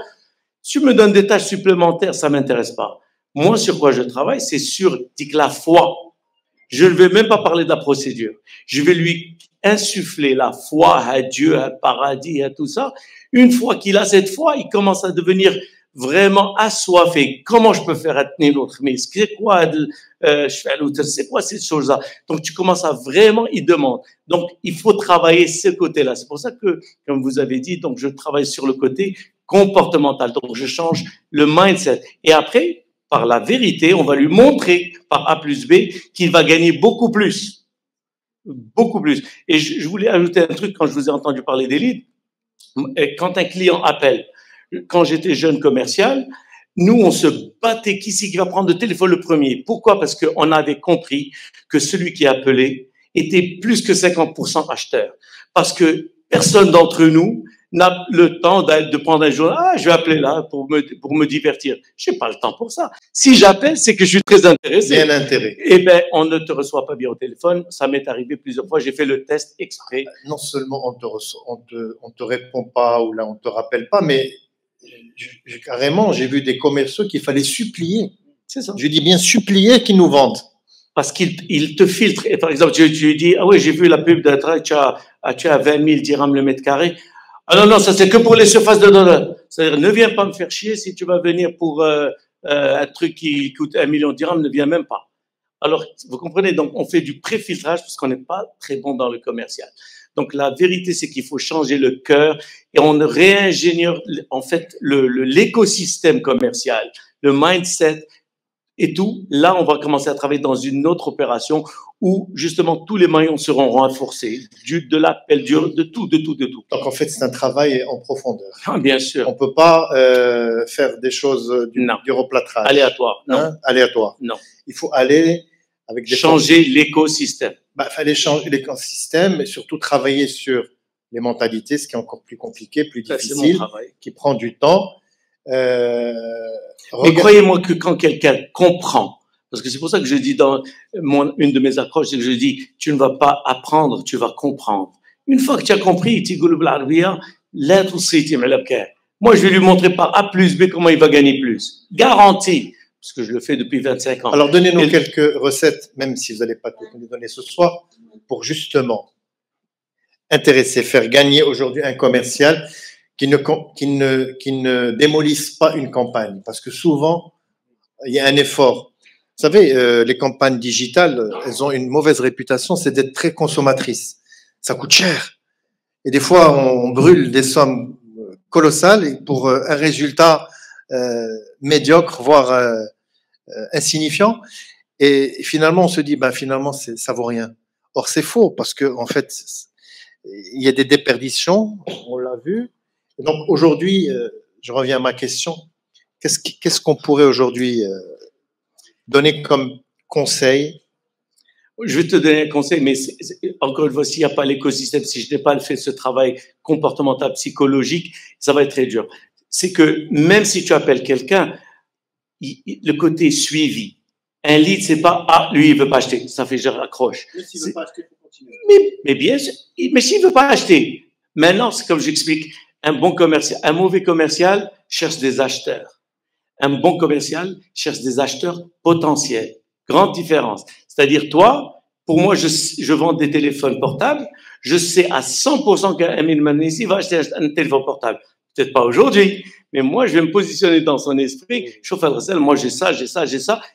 Tu me donnes des tâches supplémentaires, ça m'intéresse pas. Moi, sur quoi je travaille, c'est sur la foi. Je ne vais même pas parler de la procédure. Je vais lui insuffler la foi à Dieu, à paradis, à tout ça. Une fois qu'il a cette foi, il commence à devenir vraiment assoiffé. Comment je peux faire atteindre l'autre? Mais c'est quoi, c'est quoi ces choses-là? Donc, tu commences à vraiment y demander. Donc, il faut travailler ce côté-là. C'est pour ça que, comme vous avez dit, donc, je travaille sur le côté comportemental. Donc, je change le mindset. Et après, par la vérité, on va lui montrer par A plus B qu'il va gagner beaucoup plus. Beaucoup plus. Et je voulais ajouter un truc quand je vous ai entendu parler des leads. Quand un client appelle, quand j'étais jeune commercial, nous, on se battait qui c'est qui va prendre le téléphone le premier. Pourquoi? Parce qu'on avait compris que celui qui appelait était plus que 50% acheteur. Parce que personne d'entre nous n'a le temps de prendre un jour, je vais appeler là pour me divertir. J'ai pas le temps pour ça. Si j'appelle, c'est que je suis très intéressé. Bien intérêt. Eh ben, on ne te reçoit pas bien au téléphone. Ça m'est arrivé plusieurs fois. J'ai fait le test exprès. Non seulement on te répond pas ou là on te rappelle pas, mais carrément, j'ai vu des commerciaux qu'il fallait supplier. C'est ça. Je dis bien supplier qu'ils nous vendent. Parce qu'il te filtre. Et par exemple, je lui dis, oui, j'ai vu la pub d'un truc, tu as 20 000 dirhams le mètre carré. Ah non, ça c'est que pour les surfaces de dollars. C'est-à-dire, ne viens pas me faire chier si tu vas venir pour un truc qui coûte 1 million de dirhams, ne viens même pas. Alors, vous comprenez, donc on fait du pré-filtrage parce qu'on n'est pas très bon dans le commercial. Donc la vérité, c'est qu'il faut changer le cœur et on réingénieur en fait l'écosystème commercial, le mindset et tout. Là, on va commencer à travailler dans une autre opération où justement tous les maillons seront renforcés, de l'appel, de tout. Donc en fait, c'est un travail en profondeur. Ah, bien sûr. On peut pas faire des choses du replâtrage. Aléatoire. Non. Hein? Aléatoire. Non. Il faut aller avec des changer l'écosystème. Fallait changer l'écosystème et surtout travailler sur les mentalités, ce qui est encore plus compliqué, plus difficile, qui prend du temps. Mais croyez-moi que quand quelqu'un comprend, parce que c'est pour ça que je dis dans une de mes approches, c'est que je dis, tu ne vas pas apprendre, tu vas comprendre. Une fois que tu as compris, moi je vais lui montrer par A plus B comment il va gagner plus. Garantie. Parce que je le fais depuis 25 ans. Alors, donnez-nous quelques recettes, même si vous n'allez pas tout nous donner ce soir, pour justement intéresser, faire gagner aujourd'hui un commercial qui ne démolisse pas une campagne. Parce que souvent, il y a un effort. Vous savez, les campagnes digitales, elles ont une mauvaise réputation, c'est d'être très consommatrices. Ça coûte cher. Et des fois, on brûle des sommes colossales pour un résultat médiocre, voire insignifiant, et finalement on se dit finalement ça vaut rien. Or c'est faux parce que en fait il y a des déperditions, on l'a vu. Et donc aujourd'hui, je reviens à ma question, qu'est-ce qu'on pourrait aujourd'hui donner comme conseil? Je vais te donner un conseil, mais encore une fois, s'il n'y a pas l'écosystème, si je n'ai pas fait ce travail comportemental, psychologique, ça va être très dur. C'est que même si tu appelles quelqu'un, le côté suivi. Un lead, c'est pas, lui, il veut pas acheter. Ça fait, je raccroche. Mais s'il veut pas acheter, il faut continuer. Mais bien sûr, mais s'il veut pas acheter. Maintenant, c'est comme j'explique, un mauvais commercial cherche des acheteurs. Un bon commercial cherche des acheteurs potentiels. Grande différence. C'est-à-dire, toi, pour moi, je vends des téléphones portables. Je sais à 100% qu'Amin Manessi va acheter un téléphone portable. Peut-être pas aujourd'hui, mais moi, je vais me positionner dans son esprit. Chauffe Adressel, moi, j'ai ça,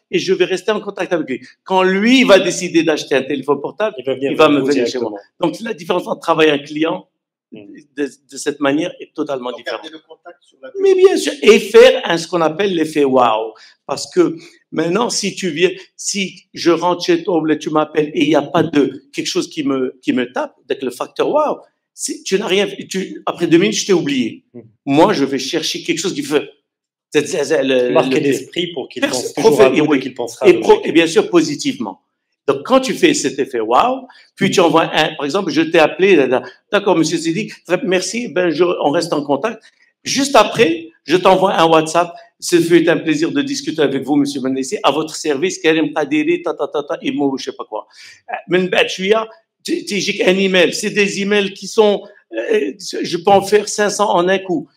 et je vais rester en contact avec lui. Quand lui va décider d'acheter un téléphone portable, il va me venir chez moi. Donc, la différence entre travailler un client de cette manière est totalement différente. Garder le contact sur la Mais bien sûr, et faire ce qu'on appelle l'effet wow. Parce que maintenant, si je rentre chez toi, tu m'appelles et il n'y a pas quelque chose qui me tape, avec le facteur wow, tu n'as rien, après 2 minutes, je t'ai oublié. Moi, je vais chercher quelque chose qui fait marquer l'esprit pour qu'il pense toujours à vous et qu'il pensera et bien sûr positivement. Donc, quand tu fais cet effet wow, puis tu envoies par exemple, je t'ai appelé, d'accord, monsieur Sidi, merci, on reste en contact. Juste après, je t'envoie un WhatsApp. Ce fut un plaisir de discuter avec vous, monsieur Manessi, à votre service, Karim Qadiri, Imo, je sais pas quoi. Tu un email. C'est des emails qui sont, je peux en faire 500 en un coup.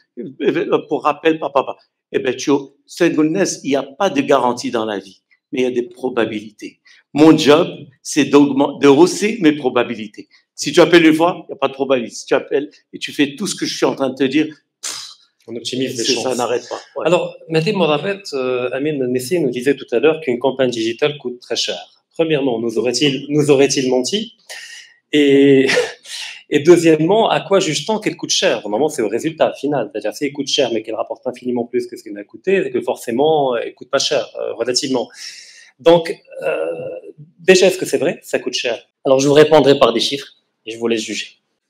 Pour rappel, papa. Eh ben, il n'y a pas de garantie dans la vie, mais il y a des probabilités. Mon job, c'est de hausser mes probabilités. Si tu appelles une fois, il n'y a pas de probabilité. Si tu appelles et tu fais tout ce que je suis en train de te dire, On optimise les C'est chances. ça n'arrête pas. Ouais. Alors, Mehdi Morabet, Amin Nessi nous disait tout à l'heure qu'une campagne digitale coûte très cher. Premièrement, nous aurait-il menti? Et, et deuxièmement, à quoi juge-t-on qu'elle coûte cher? Normalement, c'est au résultat final. C'est-à-dire, si elle coûte cher, mais qu'elle rapporte infiniment plus que ce qu'elle a coûté, c'est que forcément, elle coûte pas cher, relativement. Donc, déjà, est-ce que c'est vrai? Ça coûte cher? Alors, je vous répondrai par des chiffres et je vous laisse juger.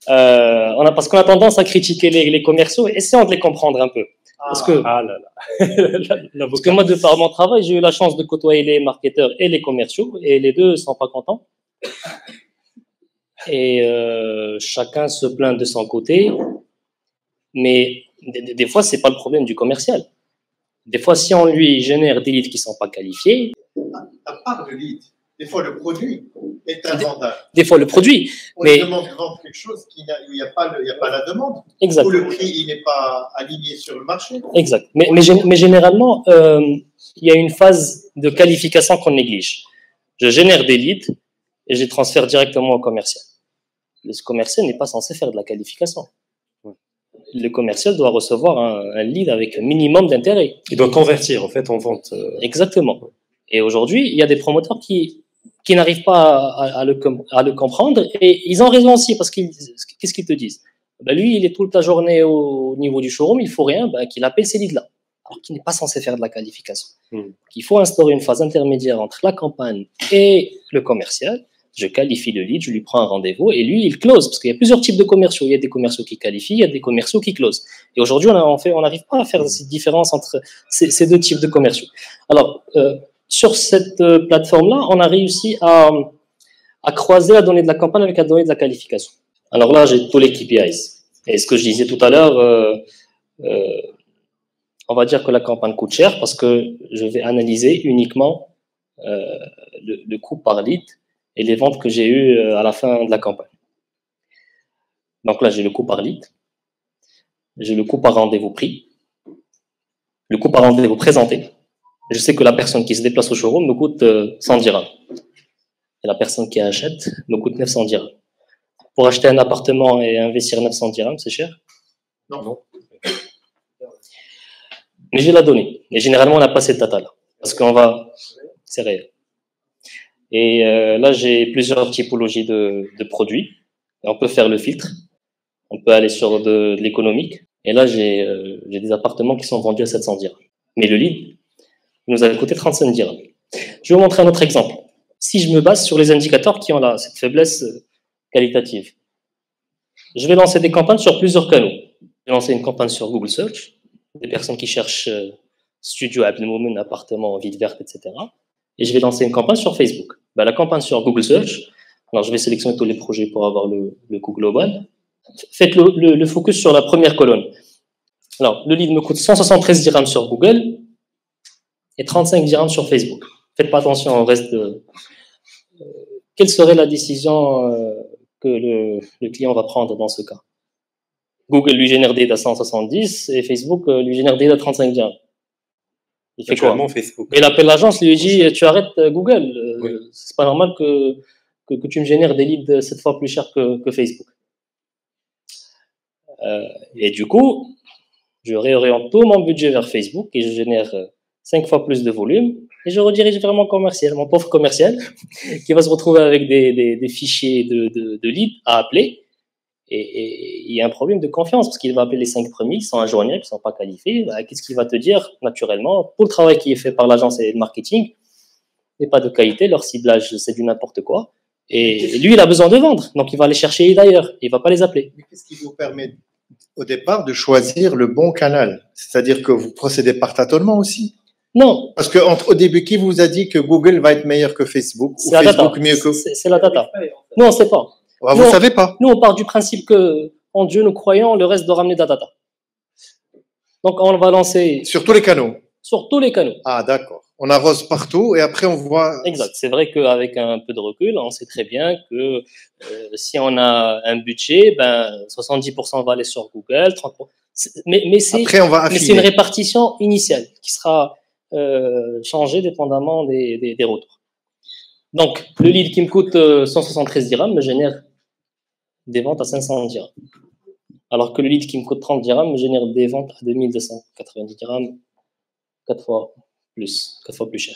Parce qu'on a tendance à critiquer les commerciaux, essayons de les comprendre un peu. Parce que moi, de par mon travail, j'ai eu la chance de côtoyer les marketeurs et les commerciaux, et les deux ne sont pas contents. Et chacun se plaint de son côté, mais des fois, c'est pas le problème du commercial. Des fois, si on lui génère des leads qui sont pas qualifiés, À part le lead, des fois le produit est invendable. des fois le produit, On mais demande de vendre quelque chose où il n'y a pas la demande, exact. où le prix il n'est pas aligné sur le marché. Exact. Mais généralement, il y a une phase de qualification qu'on néglige. Je génère des leads et je les transfère directement au commercial. Le commercial n'est pas censé faire de la qualification. Le commercial doit recevoir un lead avec un minimum d'intérêt. Il doit convertir, en fait, en vente. Exactement. Et aujourd'hui, il y a des promoteurs qui n'arrivent pas à le comprendre, et ils ont raison aussi, parce qu'est-ce qu'ils te disent? Ben lui, il est toute la journée au niveau du showroom, il faut rien, ben qu'il appelle ces leads-là, alors qu'il n'est pas censé faire de la qualification. Il faut instaurer une phase intermédiaire entre la campagne et le commercial. Je qualifie le lead, je lui prends un rendez-vous, et lui, il close, parce qu'il y a plusieurs types de commerciaux. Il y a des commerciaux qui qualifient, il y a des commerciaux qui closent. Et aujourd'hui, on n'arrive pas à faire cette différence entre ces deux types de commerciaux. Alors, sur cette plateforme-là, on a réussi à croiser la donnée de la campagne avec la donnée de la qualification. Alors là, j'ai tous les KPIs. Et ce que je disais tout à l'heure, on va dire que la campagne coûte cher parce que je vais analyser uniquement le coût par lead et les ventes que j'ai eues à la fin de la campagne. Donc là, j'ai le coût par lead, j'ai le coût par rendez-vous pris, le coût par rendez-vous présenté. Je sais que la personne qui se déplace au showroom me coûte 100 dirhams. Et la personne qui achète me coûte 900 dirhams. Pour acheter un appartement et investir 900 dirhams, c'est cher? Non. Mais j'ai la donnée. Et généralement, on n'a pas cette data-là. Parce c'est réel. Et là, j'ai plusieurs typologies de produits. Et on peut faire le filtre. On peut aller sur de l'économique. Et là, j'ai des appartements qui sont vendus à 700 dirhams. Mais le lead nous a coûté 35 dirhams. Je vais vous montrer un autre exemple. Si je me base sur les indicateurs qui ont cette faiblesse qualitative, je vais lancer des campagnes sur plusieurs canaux. Je vais lancer une campagne sur Google Search, des personnes qui cherchent studio, Abdelmoumen, appartement, ville verte, etc. Et je vais lancer une campagne sur Facebook. La campagne sur Google Search, alors je vais sélectionner tous les projets pour avoir le coût global. Faites le focus sur la première colonne. Alors, le lead me coûte 173 dirhams sur Google et 35 dirhams sur Facebook. Faites pas attention au reste. Quelle serait la décision que le client va prendre dans ce cas? Google lui génère des leads à 170 et Facebook lui génère des leads à 35 dirhams. Il fait quoi? Facebook. Il appelle l'agence, lui dit tu arrêtes Google. Oui. C'est pas normal que tu me génères des leads 7 fois plus chers que Facebook. Et du coup, je réoriente tout mon budget vers Facebook et je génère 5 fois plus de volume et je redirige vers mon commercial, mon pauvre commercial, qui va se retrouver avec des fichiers de leads à appeler. Et il y a un problème de confiance parce qu'il va appeler les 5 premiers, ils sont injoignables, ils ne sont pas qualifiés. Qu'est-ce qu'il va te dire naturellement? Pour le travail qui est fait par l'agence et le marketing, n'est pas de qualité, leur ciblage c'est du n'importe quoi. Et lui, il a besoin de vendre, donc il va aller chercher d'ailleurs, il ne va pas les appeler. Mais qu'est-ce qui vous permet au départ de choisir le bon canal? C'est-à-dire que vous procédez par tâtonnement aussi? Non. Parce que au début, qui vous a dit que Google va être meilleur que Facebook ou Facebook mieux que... C'est la data. Non, on ne sait pas. Vous ne savez pas. Nous, on part du principe que en Dieu, nous croyons, le reste doit ramener de la data. Donc, on va lancer... Sur tous les canaux? Sur tous les canaux. Ah, d'accord. On arrose partout et après on voit... Exact. C'est vrai qu'avec un peu de recul, on sait très bien que si on a un budget, 70% va aller sur Google, 30%... Mais c'est une répartition initiale qui sera changée dépendamment des retours. Donc, le lead qui me coûte 173 dirhams me génère des ventes à 500 dirhams. Alors que le lead qui me coûte 30 dirhams me génère des ventes à 2290 dirhams, 4 fois plus cher.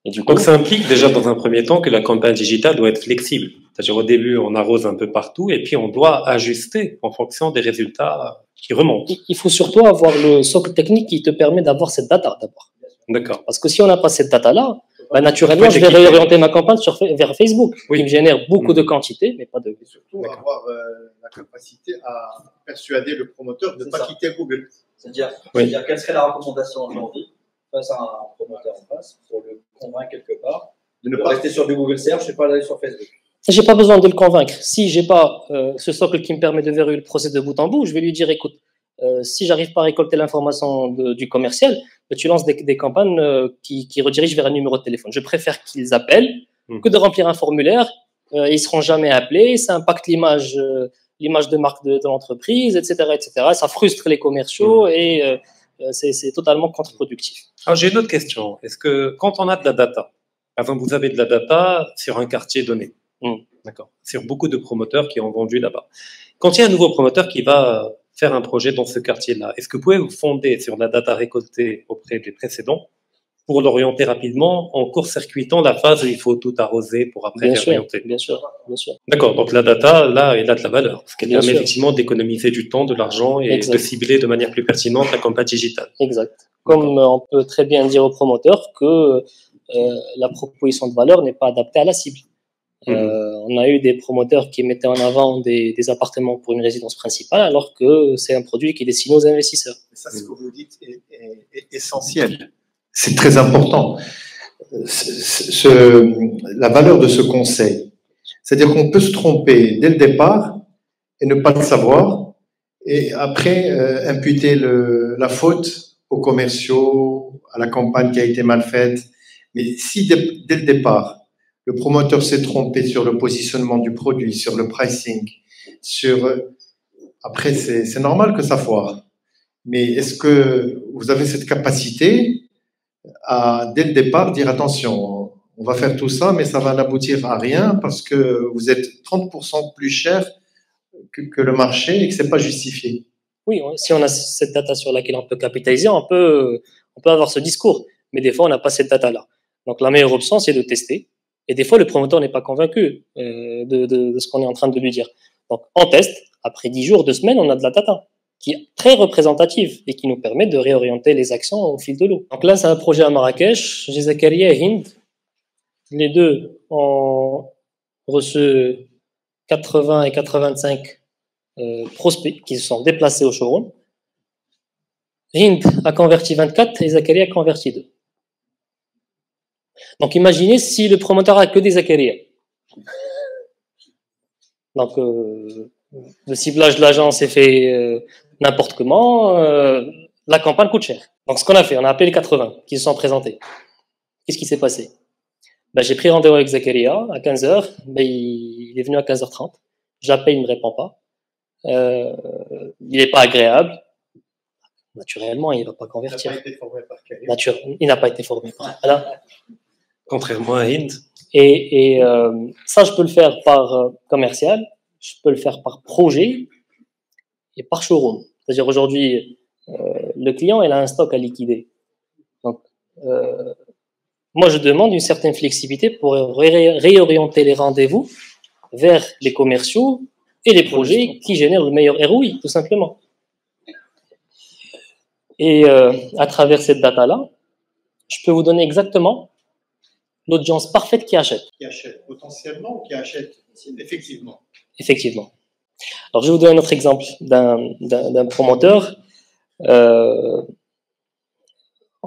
Et du coup, Donc, ça implique déjà dans un premier temps que la campagne digitale doit être flexible. C'est-à-dire au début, on arrose un peu partout et puis on doit ajuster en fonction des résultats qui remontent. il faut surtout avoir le socle technique qui te permet d'avoir cette data d'abord. D'accord. Parce que si on n'a pas cette data-là, bah, naturellement, je vais réorienter ma campagne vers Facebook, qui me génère beaucoup de quantité, mais pas de... Surtout avoir la capacité à persuader le promoteur de ne pas quitter Google. C'est-à-dire, quelle serait la recommandation aujourd'hui face à un promoteur en face pour le convaincre quelque part de ne pas rester sur du Google Search et pas d'aller sur Facebook? J'ai pas besoin de le convaincre. Si j'ai pas ce socle qui me permet de verrouiller le process de bout en bout, je vais lui dire, écoute, si j'arrive pas à récolter l'information du commercial, tu lances des campagnes qui redirigent vers un numéro de téléphone. Je préfère qu'ils appellent que de remplir un formulaire. Ils seront jamais appelés. Ça impacte l'image de marque de l'entreprise, etc., etc. Ça frustre les commerciaux et c'est totalement contre-productif. Alors, j'ai une autre question. Est-ce que quand on a de la data, par exemple, vous avez de la data sur un quartier donné, d'accord, sur beaucoup de promoteurs qui ont vendu là-bas. Quand il y a un nouveau promoteur qui va faire un projet dans ce quartier-là, est-ce que vous pouvez vous fonder sur la data récoltée auprès des précédents pour l'orienter rapidement en court-circuitant la phase où il faut tout arroser pour après réorienter? Bien sûr. D'accord, donc la data, là, elle a de la valeur, parce qu'elle permet effectivement d'économiser du temps, de l'argent et de cibler de manière plus pertinente la campagne digitale. Exact. Comme on peut très bien dire au promoteur que la proposition de valeur n'est pas adaptée à la cible. On a eu des promoteurs qui mettaient en avant des appartements pour une résidence principale, alors que c'est un produit qui est destiné aux investisseurs. Ça, ce que vous dites est essentiel. C'est très important. La valeur de ce conseil, c'est-à-dire qu'on peut se tromper dès le départ et ne pas le savoir, et après imputer la faute aux commerciaux, à la campagne qui a été mal faite. Mais si dès le départ, le promoteur s'est trompé sur le positionnement du produit, sur le pricing, après c'est normal que ça foire. Mais est-ce que vous avez cette capacité à, dès le départ, dire attention, on va faire tout ça, mais ça va n'aboutir à rien parce que vous êtes 30% plus cher que le marché et que c'est pas justifié? Oui, si on a cette data sur laquelle on peut capitaliser, on peut avoir ce discours. Mais des fois, on n'a pas cette data-là. Donc, la meilleure option, c'est de tester. Et des fois, le promoteur n'est pas convaincu de ce qu'on est en train de lui dire. Donc, on teste. Après 10 jours, 2 semaines, on a de la data qui est très représentative et qui nous permet de réorienter les actions au fil de l'eau. Donc là, c'est un projet à Marrakech. J'ai Zakaria et Hind. Les deux ont reçu 80 et 85 prospects qui se sont déplacés au showroom. Hind a converti 24 et Zakaria a converti 2. Donc imaginez si le promoteur a que des Zakaria. Donc le ciblage de l'agence est fait n'importe comment, la campagne coûte cher. Donc ce qu'on a fait, on a appelé les 80 qui se sont présentés. Qu'est-ce qui s'est passé? J'ai pris rendez-vous avec Zakaria à 15h, il est venu à 15h30, j'appelle, il ne me répond pas. Il n'est pas agréable. Naturellement, il ne va pas convertir. Il n'a pas été formé par Karim. Il n'a pas été formé par... Voilà. Contrairement à Hind. Et ça, je peux le faire par commercial, je peux le faire par projet et par showroom. C'est-à-dire aujourd'hui, le client il a un stock à liquider. Donc, moi, je demande une certaine flexibilité pour réorienter les rendez-vous vers les commerciaux et les projets qui génèrent le meilleur ROI, tout simplement. Et à travers cette data-là, je peux vous donner exactement l'audience parfaite qui achète. Qui achète potentiellement ou qui achète effectivement? Effectivement. Alors, je vais vous donner un autre exemple d'un promoteur. On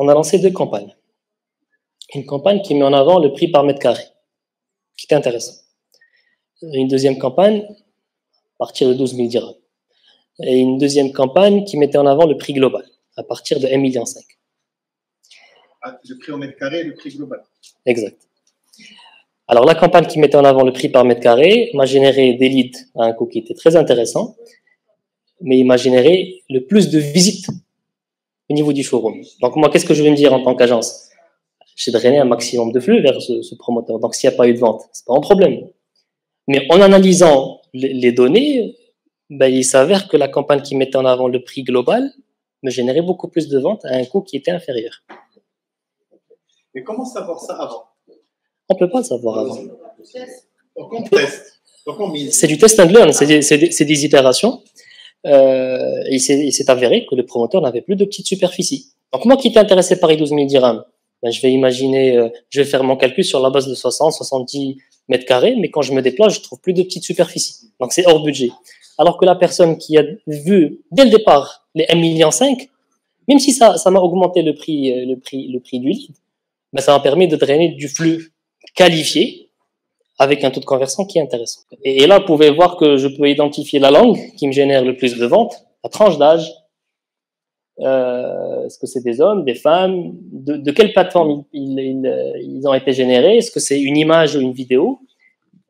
a lancé 2 campagnes. Une campagne qui met en avant le prix par mètre carré, qui est intéressant. Une deuxième campagne, à partir de 12 000 dirhams. Et une deuxième campagne qui mettait en avant le prix global, à partir de 1,5 million. Le prix au mètre carré et le prix global. Exact. Alors, la campagne qui mettait en avant le prix par mètre carré m'a généré des leads à un coût qui était très intéressant, mais il m'a généré le plus de visites au niveau du showroom. Donc, moi, qu'est-ce que je vais me dire en tant qu'agence? J'ai drainé un maximum de flux vers ce promoteur. Donc, s'il n'y a pas eu de vente, c'est pas un problème. Mais en analysant les données, ben, il s'avère que la campagne qui mettait en avant le prix global me générait beaucoup plus de ventes à un coût qui était inférieur. Mais comment savoir ça avant? On ne peut pas le savoir avant. Donc on teste. Donc on mise. C'est du test and learn, c'est des itérations. Il s'est avéré que le promoteur n'avait plus de petites superficies. Donc moi qui étais intéressé par les 12 000 dirhams, ben, je vais imaginer, je vais faire mon calcul sur la base de 60, 70 mètres carrés, mais quand je me déplace, je trouve plus de petites superficies. Donc c'est hors budget. Alors que la personne qui a vu dès le départ les 1,5 million, même si ça m'a augmenté le prix du lead, ben ça m'a permis de drainer du flux qualifié avec un taux de conversion qui est intéressant. Et là, vous pouvez voir que je peux identifier la langue qui me génère le plus de ventes, la tranche d'âge, est-ce que c'est des hommes, des femmes, de quelle plateforme ils ont été générés, est-ce que c'est une image ou une vidéo.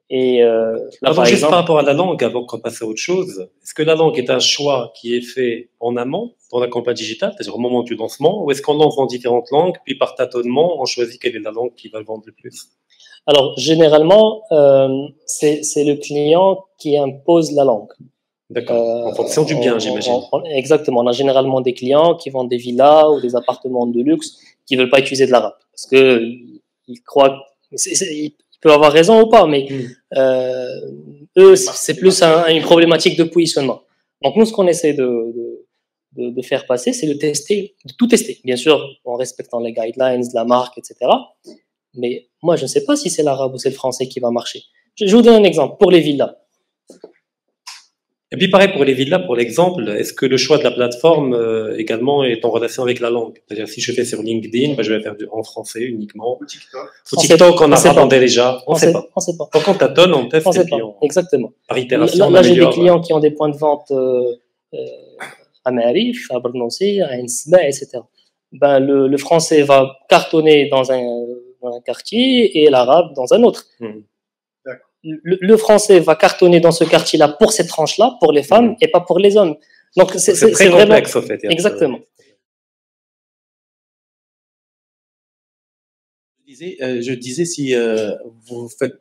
Et là, par juste exemple, par rapport à la langue, avant qu'on passe à autre chose, est-ce que la langue est un choix qui est fait en amont dans la campagne digitale, c'est-à-dire au moment du lancement, ou est-ce qu'on lance en différentes langues, puis par tâtonnement, on choisit quelle est la langue qui va le vendre le plus? alors généralement, c'est le client qui impose la langue. D'accord, en fonction du bien, j'imagine. Exactement, on a généralement des clients qui vendent des villas ou des appartements de luxe qui veulent pas utiliser de l'arabe, parce que ils croient, ils peuvent avoir raison ou pas, mais eux, c'est plus une problématique de positionnement. Donc nous, ce qu'on essaie de faire passer, c'est de tout tester, bien sûr, en respectant les guidelines de la marque, etc. Mais moi, je ne sais pas si c'est l'arabe ou c'est le français qui va marcher. Je vous donne un exemple, pour les villas. Et puis pareil pour les villas, pour l'exemple, est-ce que le choix de la plateforme également est en relation avec la langue? C'est-à-dire si je fais sur LinkedIn, ben, je vais faire en français uniquement. Ou TikTok, on arabe déjà. On ne sait pas. On sait pas. Donc on tâtonne, on teste et puis Exactement. Par itération, là j'ai des clients qui ont des points de vente à Marif, à Bernoussi, à Ensba, etc. Ben, le français va cartonner dans un quartier et l'arabe dans un autre. Le français va cartonner dans ce quartier-là pour cette tranche-là, pour les femmes et pas pour les hommes. Donc c'est très complexe, vraiment... en fait. Exactement. Je disais si vous faites,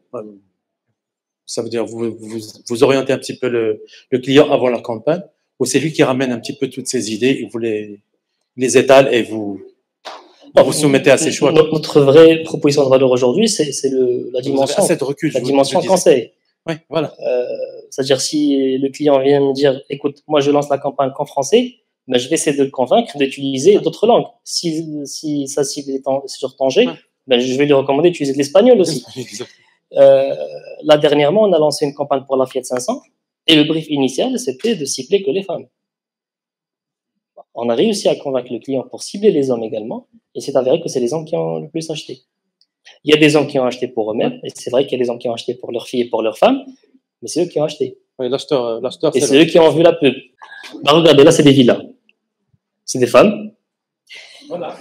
ça veut dire vous orientez un petit peu le client avant la campagne, ou c'est lui qui ramène un petit peu toutes ces idées et vous les étale et vous soumettez à ses choix. Notre vraie proposition de valeur aujourd'hui, c'est la dimension, assez de recul, la dimension conseil. Oui, voilà. C'est-à-dire si le client vient me dire, écoute, moi je lance la campagne qu'en français, ben, je vais essayer de le convaincre d'utiliser d'autres langues. Si sa cible est sur Tanger, ben, je vais lui recommander d'utiliser de l'espagnol aussi. Là, dernièrement, on a lancé une campagne pour la Fiat 500 et le brief initial, c'était de cibler que les femmes. On a réussi à convaincre le client pour cibler les hommes également, et c'est avéré que c'est les hommes qui ont le plus acheté. Il y a des hommes qui ont acheté pour eux-mêmes, et c'est vrai qu'il y a des hommes qui ont acheté pour leurs filles et pour leurs femmes, mais c'est eux qui ont acheté. Oui, l'acheteur, et c'est eux qui ont vu la pub. Bah, regardez, là, c'est des villas. C'est des femmes. Voilà.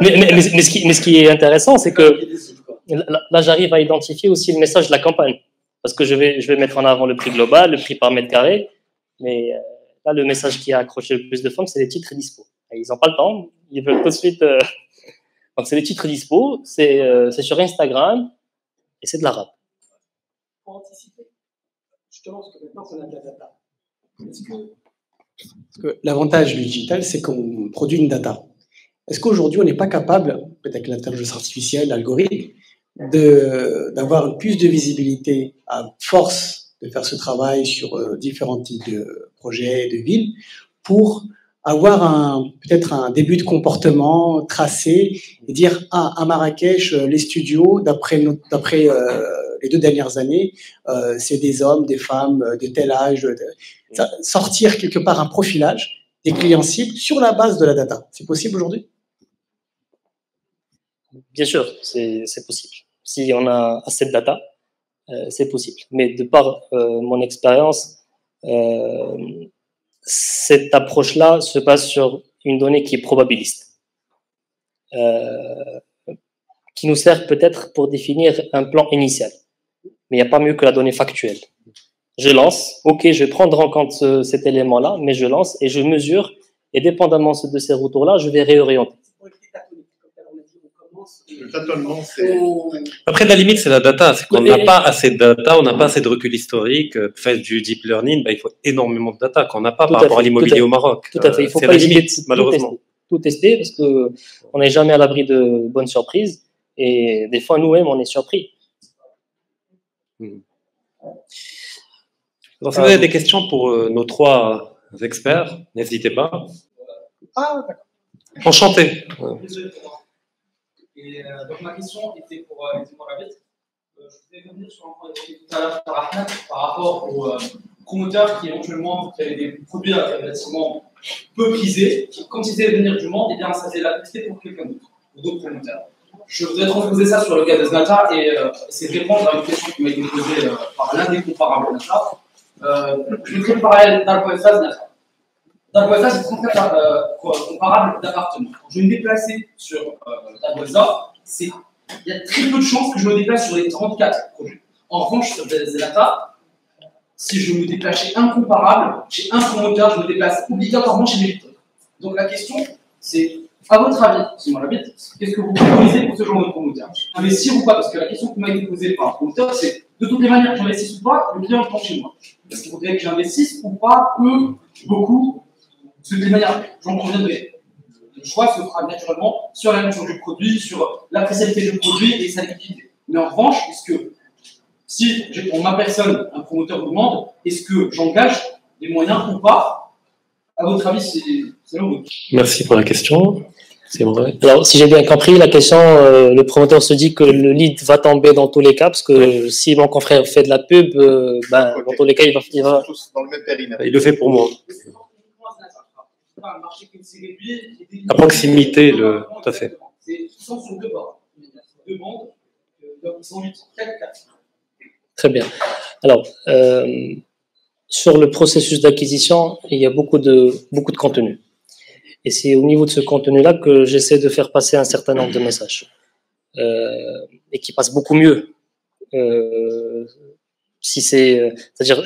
Mais ce qui est intéressant, c'est que là, j'arrive à identifier aussi le message de la campagne. Parce que je vais mettre en avant le prix global, le prix par mètre carré, mais là, le message qui a accroché le plus de femmes, c'est les titres dispo. Et ils n'ont pas le temps, ils veulent tout de suite. Donc, c'est les titres dispo, c'est sur Instagram, et c'est de l'arabe. Pour anticiper, justement, parce que maintenant, on a de la data. Parce que l'avantage du digital, c'est qu'on produit une data. Est-ce qu'aujourd'hui, on n'est pas capable, peut-être avec l'intelligence artificielle, l'algorithme, d'avoir plus de visibilité à force de faire ce travail sur différents types de projets, de villes, pour avoir peut-être un début de comportement tracé et dire à Marrakech, les studios, d'après les 2 dernières années, c'est des hommes, des femmes, de tel âge. Sortir quelque part un profilage des clients cibles sur la base de la data. C'est possible aujourd'hui? Bien sûr, c'est possible. Si on a assez de data, c'est possible. Mais de par mon expérience, cette approche-là se base sur une donnée qui est probabiliste, qui nous sert peut-être pour définir un plan initial. Mais il n'y a pas mieux que la donnée factuelle. Je lance, ok, je vais prendre en compte cet élément-là, mais je lance et je mesure, et dépendamment de ces retours-là, je vais réorienter. Le tâtonnement, c'est. Après, la limite, c'est la data. C'est qu'on n'a pas assez de data, on n'a pas assez de recul historique. Faire du deep learning, il faut énormément de data qu'on n'a pas par rapport à l'immobilier au Maroc. Tout à fait. Il faut c'est pas la hésiter limite, malheureusement. tout tester parce que on n'est jamais à l'abri de bonnes surprises. Et des fois, nous-mêmes, on est surpris. Donc, si vous avez des questions pour nos trois experts, n'hésitez pas. Ah, d'accord. Enchanté. Et donc ma question était pour Rabit. Je voulais revenir sur un point évoqué tout à l'heure par Ahmed par rapport aux promoteurs qui éventuellement avaient des produits relativement peu prisés, qui quand ils allaient venir du monde, eh bien ça faisait la publicité pour quelqu'un d'autre, ou d'autres promoteurs. Je voudrais transposer ça sur le cas de Znata et essayer de répondre à une question qui m'a été posée par l'un des comparables Znata. Je vais créer le parallèle d'Al-Poefa Znata. D'Al-Poefa, c'est très comparable d'appartement. Quand je vais me déplacer sur D'Al-Poefa, il y a très peu de chances que je me déplace sur les 34 projets. En revanche, sur Znata, si je me déplace chez un comparable, chez un promoteur, je me déplace obligatoirement chez mes victimes. Donc la question, c'est, à votre avis, Simon Labitte, qu'est-ce que vous proposez pour ce genre de promoteur? Investir ou pas? Parce que la question qui m'a été posée par un promoteur, c'est de toutes les manières, j'investisse ou pas, le client est chez moi. Est-ce qu'il faudrait que j'investisse ou pas, peu, beaucoup? De toutes les manières, j'en conviendrai. Le choix se fera naturellement sur la nature du produit, sur l'appréciabilité du produit et sa liquidité. Mais en revanche, est-ce que si on ma personne, un promoteur vous demande, est-ce que j'engage des moyens ou pas? À votre avis, c'est long. Merci pour la question. C'est vrai. Alors, si j'ai bien compris, la question, le promoteur se dit que le lead va tomber dans tous les cas, parce que si mon confrère fait de la pub, dans tous les cas, il va... Tous dans le même périmètre. Il le fait pour moi. La proximité, tout à fait. Ils sont sur deux bords. Deux bandes, ils sont 8, 4. Très bien. Alors, sur le processus d'acquisition, il y a beaucoup de contenu. Et c'est au niveau de ce contenu-là que j'essaie de faire passer un certain nombre de messages. Et qui passent beaucoup mieux. C'est-à-dire,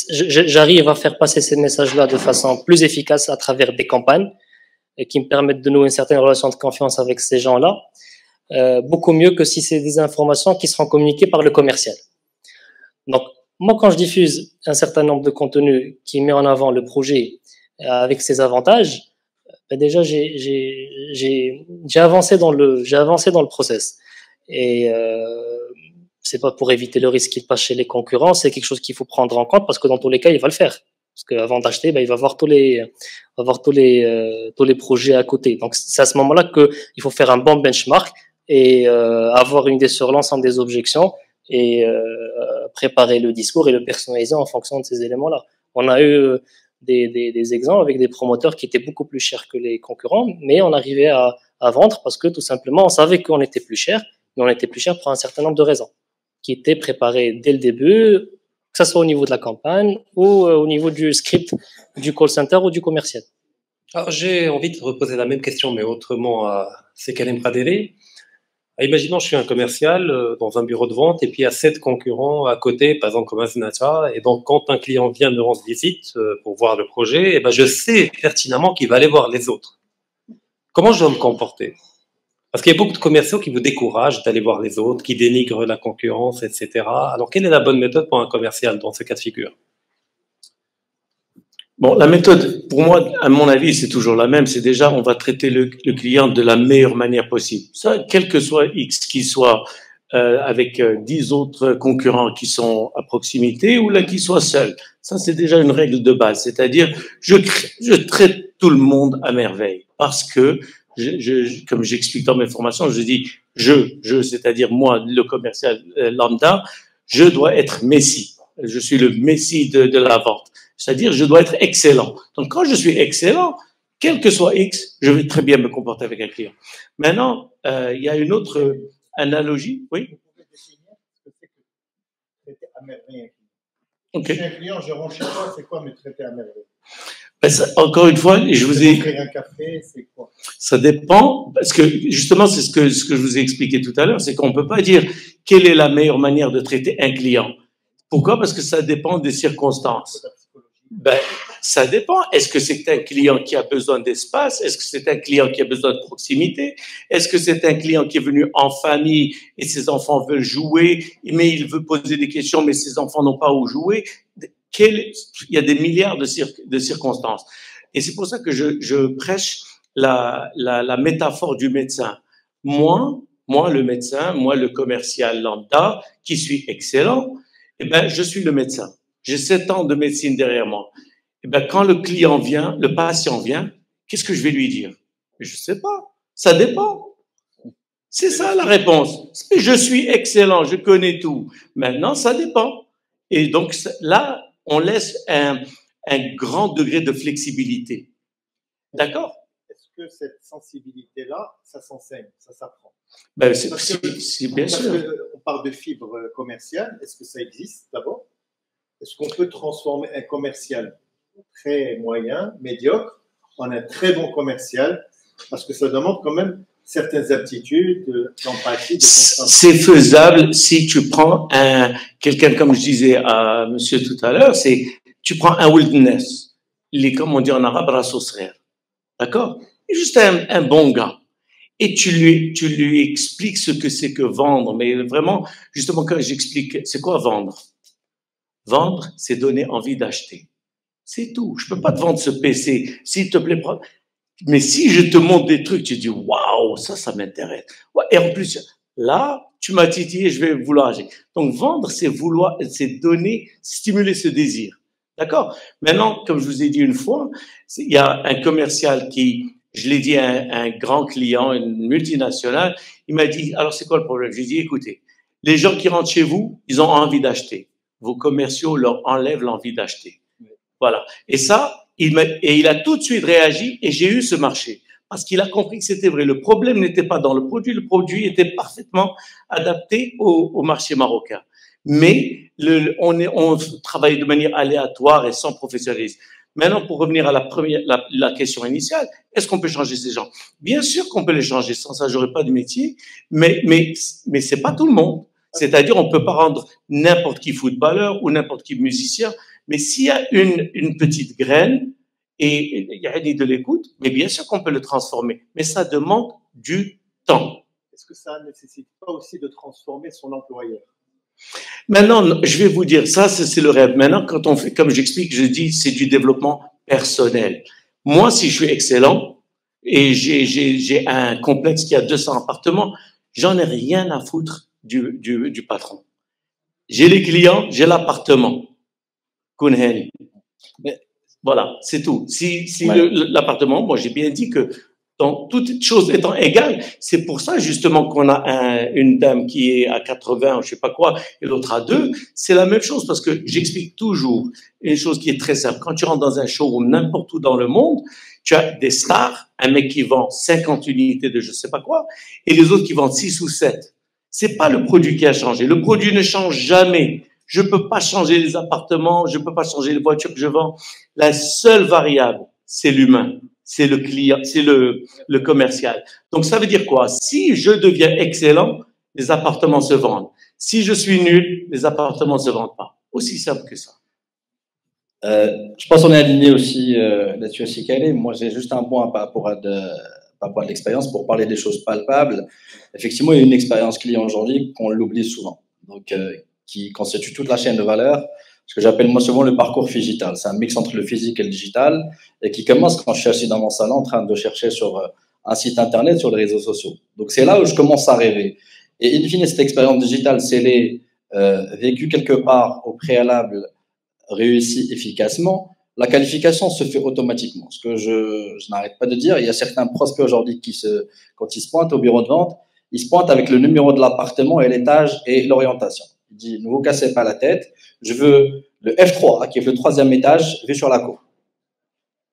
j'arrive à faire passer ces messages-là de façon plus efficace à travers des campagnes qui me permettent de nouer une certaine relation de confiance avec ces gens-là, beaucoup mieux que si c'est des informations qui seront communiquées par le commercial. Donc, moi, quand je diffuse un certain nombre de contenus qui met en avant le projet avec ses avantages, déjà j'ai avancé dans le process. Et c'est pas pour éviter le risque qu'il passe chez les concurrents, c'est quelque chose qu'il faut prendre en compte parce que dans tous les cas, il va le faire. Parce qu'avant d'acheter, il va voir tous les projets à côté. Donc c'est à ce moment-là qu'il faut faire un bon benchmark et avoir une idée sur l'ensemble des objections et préparer le discours et le personnaliser en fonction de ces éléments-là. On a eu des exemples avec des promoteurs qui étaient beaucoup plus chers que les concurrents, mais on arrivait à vendre parce que tout simplement on savait qu'on était plus cher, mais on était plus cher pour un certain nombre de raisons qui étaient préparées dès le début, que ce soit au niveau de la campagne ou au niveau du script du call center ou du commercial. Alors, j'ai envie de reposer la même question, mais autrement à Sekalem Praderi. Imaginons, je suis un commercial dans un bureau de vente et puis il y a 7 concurrents à côté, par exemple comme Aznata. Et donc, quand un client vient me rendre visite pour voir le projet, je sais pertinemment qu'il va aller voir les autres. Comment je dois me comporter? Parce qu'il y a beaucoup de commerciaux qui vous découragent d'aller voir les autres, qui dénigrent la concurrence, etc. Alors, quelle est la bonne méthode pour un commercial dans ce cas de figure? Bon, la méthode, pour moi, à mon avis, c'est toujours la même. C'est déjà, on va traiter le client de la meilleure manière possible. Ça, quel que soit X, qu'il soit avec 10 autres concurrents qui sont à proximité ou là qui soit seul. Ça, c'est déjà une règle de base. C'est-à-dire, je traite tout le monde à merveille parce que comme j'explique dans mes formations, je dis c'est-à-dire moi, le commercial lambda, je dois être Messi. Je suis le Messi de la vente. C'est-à-dire, je dois être excellent. Donc, quand je suis excellent, quel que soit X, je vais très bien me comporter avec un client. Maintenant, il y a une autre analogie. Oui? Traiter à merveille. Ok. Je suis un client, je rentre chez toi, c'est quoi me traiter à merveille? Encore une fois, je vous ai. Offrir un café, c'est quoi? Ça dépend, parce que justement, c'est ce que je vous ai expliqué tout à l'heure, c'est qu'on peut pas dire quelle est la meilleure manière de traiter un client. Pourquoi? Parce que ça dépend des circonstances. Ben, ça dépend. Est-ce que c'est un client qui a besoin d'espace? Est-ce que c'est un client qui a besoin de proximité? Est-ce que c'est un client qui est venu en famille et ses enfants veulent jouer, mais il veut poser des questions, mais ses enfants n'ont pas où jouer? Il y a des milliards de circonstances. Et c'est pour ça que je prêche la métaphore du médecin. Moi, le médecin, moi, le commercial lambda, qui suis excellent, eh ben, je suis le médecin. J'ai 7 ans de médecine derrière moi. Eh ben, quand le client vient, le patient vient, qu'est-ce que je vais lui dire? Je sais pas. Ça dépend. C'est ça la réponse. Je suis excellent, je connais tout. Maintenant, ça dépend. Et donc là, on laisse un grand degré de flexibilité. D'accord? Est-ce que cette sensibilité-là, ça s'enseigne, ça s'apprend? Ben, c'est bien sûr. On parle de fibre commerciale. Est-ce que ça existe d'abord? Est-ce qu'on peut transformer un commercial très moyen, médiocre, en un très bon commercial? Parce que ça demande quand même certaines aptitudes, d'empathie. C'est faisable si tu prends quelqu'un, comme je disais à monsieur tout à l'heure, tu prends un wilderness. Il est, comme on dit en arabe, rasosrer. D'accord? Juste un bon gars. Et tu lui expliques ce que c'est que vendre. Mais vraiment, justement, quand j'explique, c'est quoi vendre? Vendre, c'est donner envie d'acheter. C'est tout. Je peux pas te vendre ce PC. S'il te plaît, prends. Mais si je te montre des trucs, tu dis, waouh, ça m'intéresse. Ouais, et en plus, là, tu m'as titillé, je vais vouloir acheter. Donc, vendre, c'est vouloir, c'est donner, stimuler ce désir. D'accord? Maintenant, comme je vous ai dit une fois, il y a un commercial je l'ai dit à un grand client, une multinationale, il m'a dit, alors c'est quoi le problème? Je lui ai dit, écoutez, les gens qui rentrent chez vous, ils ont envie d'acheter. Vos commerciaux leur enlèvent l'envie d'acheter. Voilà. Et ça, il a tout de suite réagi et j'ai eu ce marché. Parce qu'il a compris que c'était vrai. Le problème n'était pas dans le produit était parfaitement adapté au marché marocain. Mais on travaille de manière aléatoire et sans professionnalisme. Maintenant, pour revenir à la question initiale, est-ce qu'on peut changer ces gens? Bien sûr qu'on peut les changer. Sans ça, j'aurais pas de métier. Mais c'est pas tout le monde. C'est-à-dire, on peut pas rendre n'importe qui footballeur ou n'importe qui musicien. Mais s'il y a une petite graine et il y a de l'écoute, mais bien sûr qu'on peut le transformer. Mais ça demande du temps. Est-ce que ça ne nécessite pas aussi de transformer son employeur? Maintenant, je vais vous dire, ça, c'est le rêve. Maintenant, quand on fait, comme j'explique, je dis, c'est du développement personnel. Moi, si je suis excellent et j'ai un complexe qui a 200 appartements, j'en ai rien à foutre du patron. J'ai les clients, j'ai l'appartement. Kunhen. Voilà, c'est tout. Si l'appartement, moi, j'ai bien dit que dans toutes choses étant égales, c'est pour ça justement qu'on a une dame qui est à 80, je sais pas quoi, et l'autre à 2. C'est la même chose parce que j'explique toujours une chose qui est très simple. Quand tu rentres dans un showroom n'importe où dans le monde, tu as des stars, un mec qui vend 50 unités de je sais pas quoi, et les autres qui vendent 6 ou 7. C'est pas le produit qui a changé. Le produit ne change jamais. Je peux pas changer les appartements, je peux pas changer les voitures que je vends. La seule variable, c'est l'humain. C'est le client, c'est le commercial. Donc, ça veut dire quoi? Si je deviens excellent, les appartements se vendent. Si je suis nul, les appartements ne se vendent pas. Aussi simple que ça. Je pense qu'on est aligné aussi là-dessus aussi calé. Moi, j'ai juste un point par rapport à l'expérience pour parler des choses palpables. Effectivement, il y a une expérience client aujourd'hui qu'on l'oublie souvent. Donc, qui constitue toute la chaîne de valeur. Ce que j'appelle moi souvent le parcours digital. C'est un mix entre le physique et le digital et qui commence quand je suis assis dans mon salon en train de chercher sur un site internet, sur les réseaux sociaux. Donc, c'est là où je commence à rêver. Et in fine, cette expérience digitale, si elle est vécue quelque part au préalable, réussie efficacement, la qualification se fait automatiquement. Ce que je n'arrête pas de dire, il y a certains prospects aujourd'hui quand ils se pointent au bureau de vente, ils se pointent avec le numéro de l'appartement et l'étage et l'orientation. Il dit, ne vous cassez pas la tête, je veux le F3, qui est le 3e étage, vu sur la cour.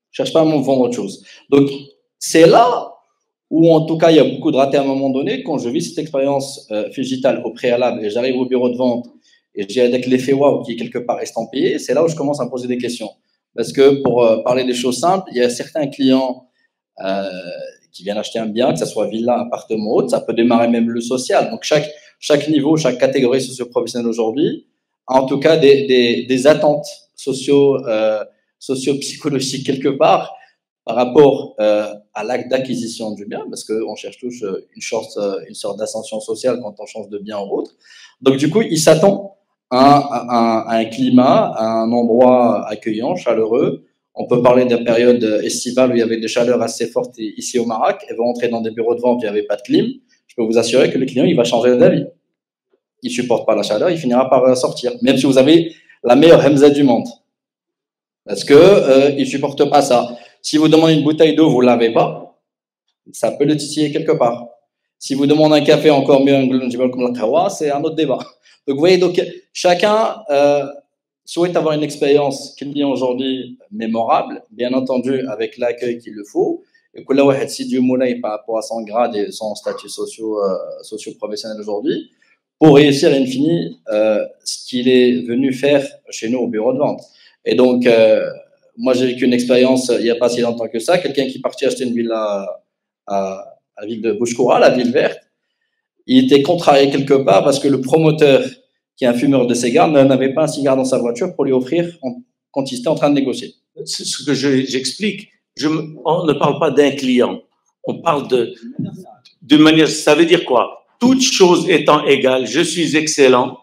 Je ne cherche pas à me vendre autre chose. Donc, c'est là où, en tout cas, il y a beaucoup de ratés à un moment donné. Quand je vis cette expérience digitale au préalable et j'arrive au bureau de vente et j'ai avec l'effet wow qui est quelque part estampillé, c'est là où je commence à me poser des questions. Parce que pour parler des choses simples, il y a certains clients qui viennent acheter un bien, que ce soit villa, appartement, autre, ça peut démarrer même le social. Donc, chaque niveau, chaque catégorie socio-professionnelle aujourd'hui a en tout cas des attentes socio-psychologique quelque part par rapport à l'acte d'acquisition du bien, parce qu'on cherche tous une sorte d'ascension sociale quand on change de bien ou autre. Donc du coup, il s'attend à un climat, à un endroit accueillant, chaleureux. On peut parler de la période estivale où il y avait des chaleurs assez fortes ici au Maroc. Elle va entrer dans des bureaux de vente où il n'y avait pas de clim. Je peux vous assurer que le client, il va changer d'avis. Il ne supporte pas la chaleur, il finira par sortir, même si vous avez la meilleure Hamza du monde. Parce que il ne supporte pas ça. Si vous demandez une bouteille d'eau, vous ne l'avez pas, ça peut le titiller quelque part. Si vous demandez un café, encore mieux, c'est un autre débat. Donc, vous voyez, chacun souhaite avoir une expérience client aujourd'hui mémorable, bien entendu, avec l'accueil qu'il le faut. Et que là, si Dieu moulay par rapport à son grade et son statut socio-professionnel aujourd'hui, pour réussir, in fine, ce qu'il est venu faire chez nous au bureau de vente. Et donc, moi, j'ai vécu une expérience il n'y a pas si longtemps que ça. Quelqu'un qui partit acheter une villa à la ville de Bouchekoura, la ville verte, il était contrarié quelque part parce que le promoteur, qui est un fumeur de cigares, n'avait pas un cigare dans sa voiture pour lui offrir quand il était en train de négocier. C'est ce que j'explique. On ne parle pas d'un client. On parle de manière. Ça veut dire quoi? Toute chose étant égale, je suis excellent,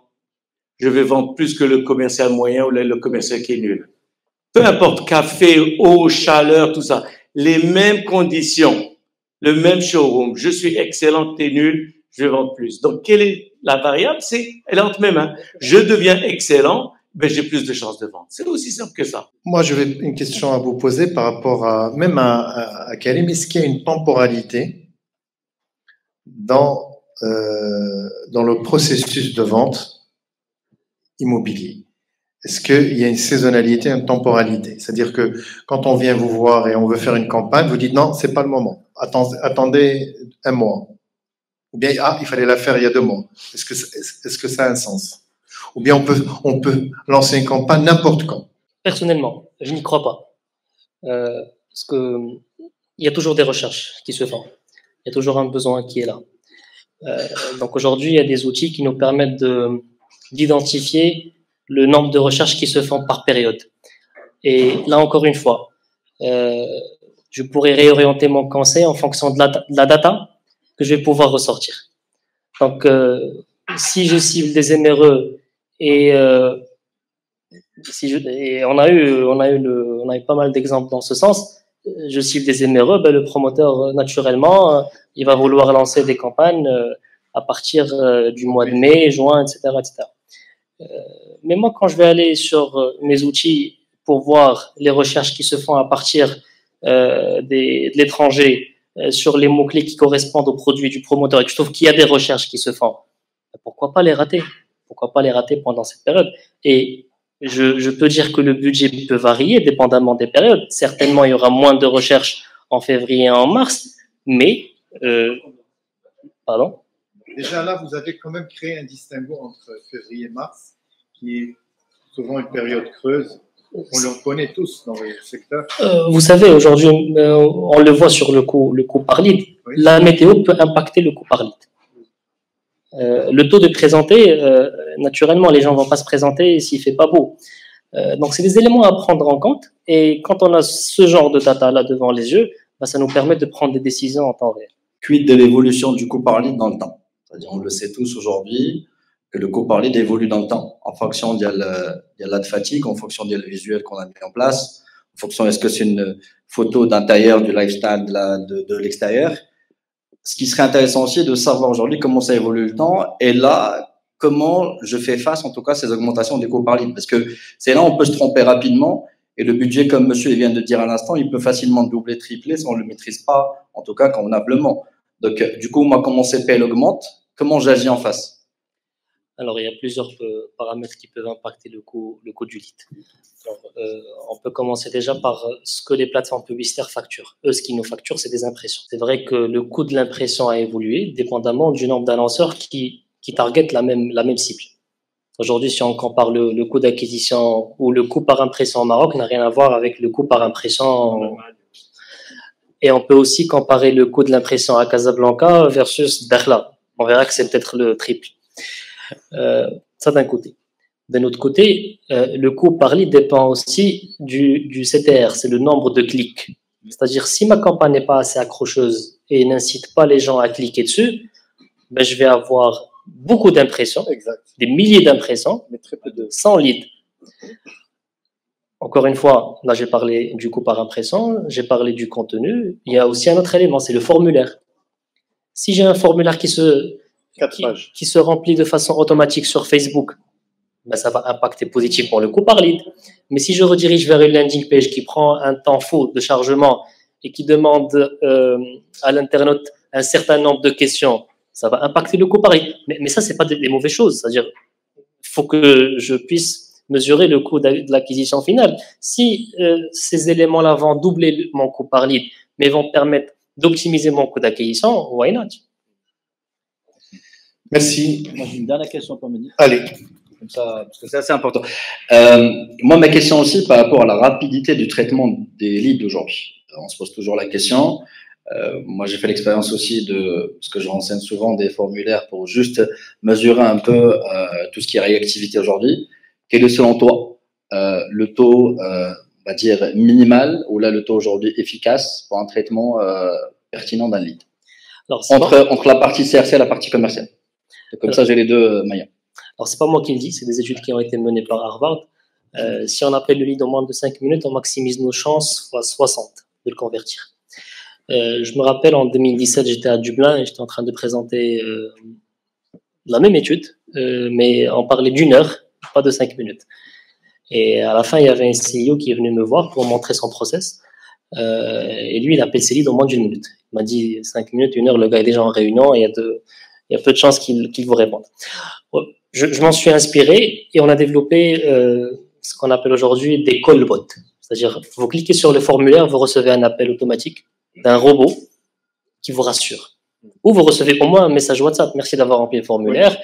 je vais vendre plus que le commercial moyen ou le commercial qui est nul. Peu importe, café, eau, chaleur, tout ça. Les mêmes conditions, le même showroom. Je suis excellent, t'es nul, je vais vendre plus. Donc, quelle est la variable? Elle est entre mes mains. Je deviens excellent, ben, j'ai plus de chances de vendre. C'est aussi simple que ça. Moi, j'avais une question à vous poser par rapport à Karim. Est-ce qu'il y a une temporalité dans le processus de vente immobilier? Est-ce qu'il y a une saisonnalité, une temporalité? C'est-à-dire que quand on vient vous voir et on veut faire une campagne, vous dites non, c'est pas le moment. Attendez un mois. Ou bien, il fallait la faire il y a 2 mois. Est-ce que ça a un sens? Ou bien on peut lancer une campagne n'importe quand? Personnellement, je n'y crois pas. Parce que il y a toujours des recherches qui se font. Il y a toujours un besoin qui est là. Donc aujourd'hui, il y a des outils qui nous permettent d'identifier le nombre de recherches qui se font par période. Et là, encore une fois, je pourrais réorienter mon conseil en fonction de la data que je vais pouvoir ressortir. Donc, si je cible des MRE et on a eu pas mal d'exemples dans ce sens, je cible des MRE, ben le promoteur naturellement, il va vouloir lancer des campagnes à partir du mois de mai, juin, etc., etc. Mais moi, quand je vais aller sur mes outils pour voir les recherches qui se font à partir de l'étranger sur les mots-clés qui correspondent aux produits du promoteur et que je trouve qu'il y a des recherches qui se font, pourquoi pas les rater? Pourquoi pas les rater pendant cette période? Et je peux dire que le budget peut varier dépendamment des périodes. Certainement, il y aura moins de recherches en février et en mars, mais... pardon? Déjà là, vous avez quand même créé un distinguo entre février et mars, qui est souvent une période creuse. On le connaît tous dans le secteur. Vous savez, aujourd'hui, on le voit sur le coût par lead. Oui. La météo peut impacter le coût par lead. Le taux de présenter, naturellement, les gens ne vont pas se présenter s'il ne fait pas beau. Donc, c'est des éléments à prendre en compte. Et quand on a ce genre de data-là devant les yeux, bah, ça nous permet de prendre des décisions en temps réel. Quid de l'évolution du coût par lead dans le temps? C'est-à-dire, on le sait tous aujourd'hui, que le coût par lead évolue dans le temps, en fonction de la fatigue, en fonction du visuel qu'on a mis en place, en fonction est-ce que c'est une photo d'intérieur, du lifestyle, de l'extérieur. Ce qui serait intéressant aussi de savoir aujourd'hui comment ça évolue le temps et là, comment je fais face en tout cas à ces augmentations des coûts par lead. Parce que c'est là où on peut se tromper rapidement et le budget, comme monsieur vient de dire à l'instant, il peut facilement doubler, tripler si on ne le maîtrise pas, en tout cas convenablement. Donc, du coup, moi, quand mon CPL augmente, comment j'agis en face? Alors, il y a plusieurs paramètres qui peuvent impacter le coût du lead. Alors, on peut commencer déjà par ce que les plateformes publicitaires facturent. Eux, ce qu'ils nous facturent, c'est des impressions. C'est vrai que le coût de l'impression a évolué dépendamment du nombre d'annonceurs qui targetent la même cible. Aujourd'hui, si on compare le coût d'acquisition ou le coût par impression au Maroc, n'a rien à voir avec le coût par impression. Et on peut aussi comparer le coût de l'impression à Casablanca versus Dakhla. On verra que c'est peut-être le triple. Ça d'un côté. D'un autre côté, le coût par lead dépend aussi du CTR, c'est le nombre de clics. C'est-à-dire, si ma campagne n'est pas assez accrocheuse et n'incite pas les gens à cliquer dessus, ben, je vais avoir beaucoup d'impressions, des milliers d'impressions, mais très peu de 100 leads. Encore une fois, là j'ai parlé du coût par impression, j'ai parlé du contenu. Il y a aussi un autre élément, c'est le formulaire. Si j'ai un formulaire qui se remplit de façon automatique sur Facebook, ben ça va impacter positivement le coût par lead. Mais si je redirige vers une landing page qui prend un temps fou de chargement et qui demande à l'internaute un certain nombre de questions, ça va impacter le coût par lead. Mais ça, c'est pas des mauvaises choses. C'est-à-dire, il faut que je puisse mesurer le coût de l'acquisition finale. Si ces éléments-là vont doubler mon coût par lead, mais vont permettre d'optimiser mon coût d'acquisition, why not? Merci. Moi, j'ai une dernière question pour me dire. Allez. Comme ça, parce que c'est assez important. Moi, ma question aussi par rapport à la rapidité du traitement des leads aujourd'hui. On se pose toujours la question. Moi, j'ai fait l'expérience aussi de ce que je renseigne souvent des formulaires pour juste mesurer un peu tout ce qui est réactivité aujourd'hui. Quel est selon toi le taux, on va dire minimal, ou là le taux aujourd'hui efficace pour un traitement pertinent d'un lead? Alors, entre la partie CRC et la partie commerciale. Et comme ça, j'ai les deux maillons. Alors, c'est pas moi qui le dis, c'est des études qui ont été menées par Harvard. Si on appelle le lead en moins de 5 minutes, on maximise nos chances fois 60 de le convertir. Je me rappelle, en 2017, j'étais à Dublin et j'étais en train de présenter la même étude, mais on parlait d'1 heure, pas de 5 minutes. Et à la fin, il y avait un CEO qui est venu me voir pour montrer son process. Et lui, il appelle ses leads en moins d'1 minute. Il m'a dit 5 minutes, 1 heure, le gars est déjà en réunion et il y a peu de chances qu'il vous réponde. Je m'en suis inspiré et on a développé ce qu'on appelle aujourd'hui des callbots. C'est-à-dire, vous cliquez sur le formulaire, vous recevez un appel automatique d'un robot qui vous rassure. Ou vous recevez au moins un message WhatsApp. Merci d'avoir rempli le formulaire.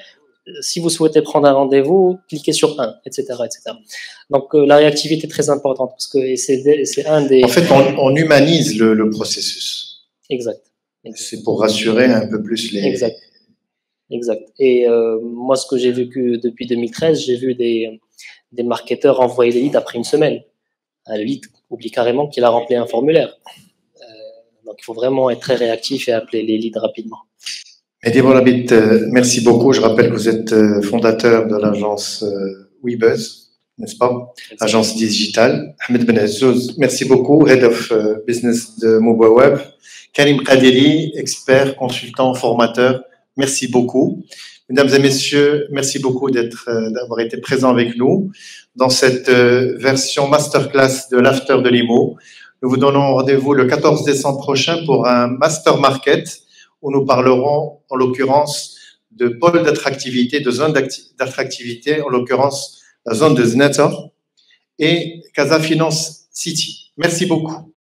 Si vous souhaitez prendre un rendez-vous, cliquez sur 1, etc., etc. Donc, la réactivité est très importante parce que c'est un des... En fait, on humanise le processus. Exact. C'est pour rassurer un peu plus les... Exact. Et moi, ce que j'ai vécu depuis 2013, j'ai vu des marketeurs envoyer des leads après 1 semaine. Un lead oublie carrément qu'il a rempli un formulaire. Donc, il faut vraiment être très réactif et appeler les leads rapidement. Mehdi Bourabit, merci beaucoup. Je rappelle que vous êtes fondateur de l'agence WeBuzz, n'est-ce pas? Agence digitale. Ahmed Ben Azzouz, merci beaucoup. Head of Business de MobileWeb. Karim Kadiri, expert, consultant, formateur. Merci beaucoup. Mesdames et messieurs, merci beaucoup d'avoir été présents avec nous dans cette version masterclass de l'After de l'IMO. Nous vous donnons rendez-vous le 14 décembre prochain pour un Master Market où nous parlerons, en l'occurrence, de pôle d'attractivité, de zone d'attractivité, en l'occurrence la zone de Zneta et Casa Finance City. Merci beaucoup.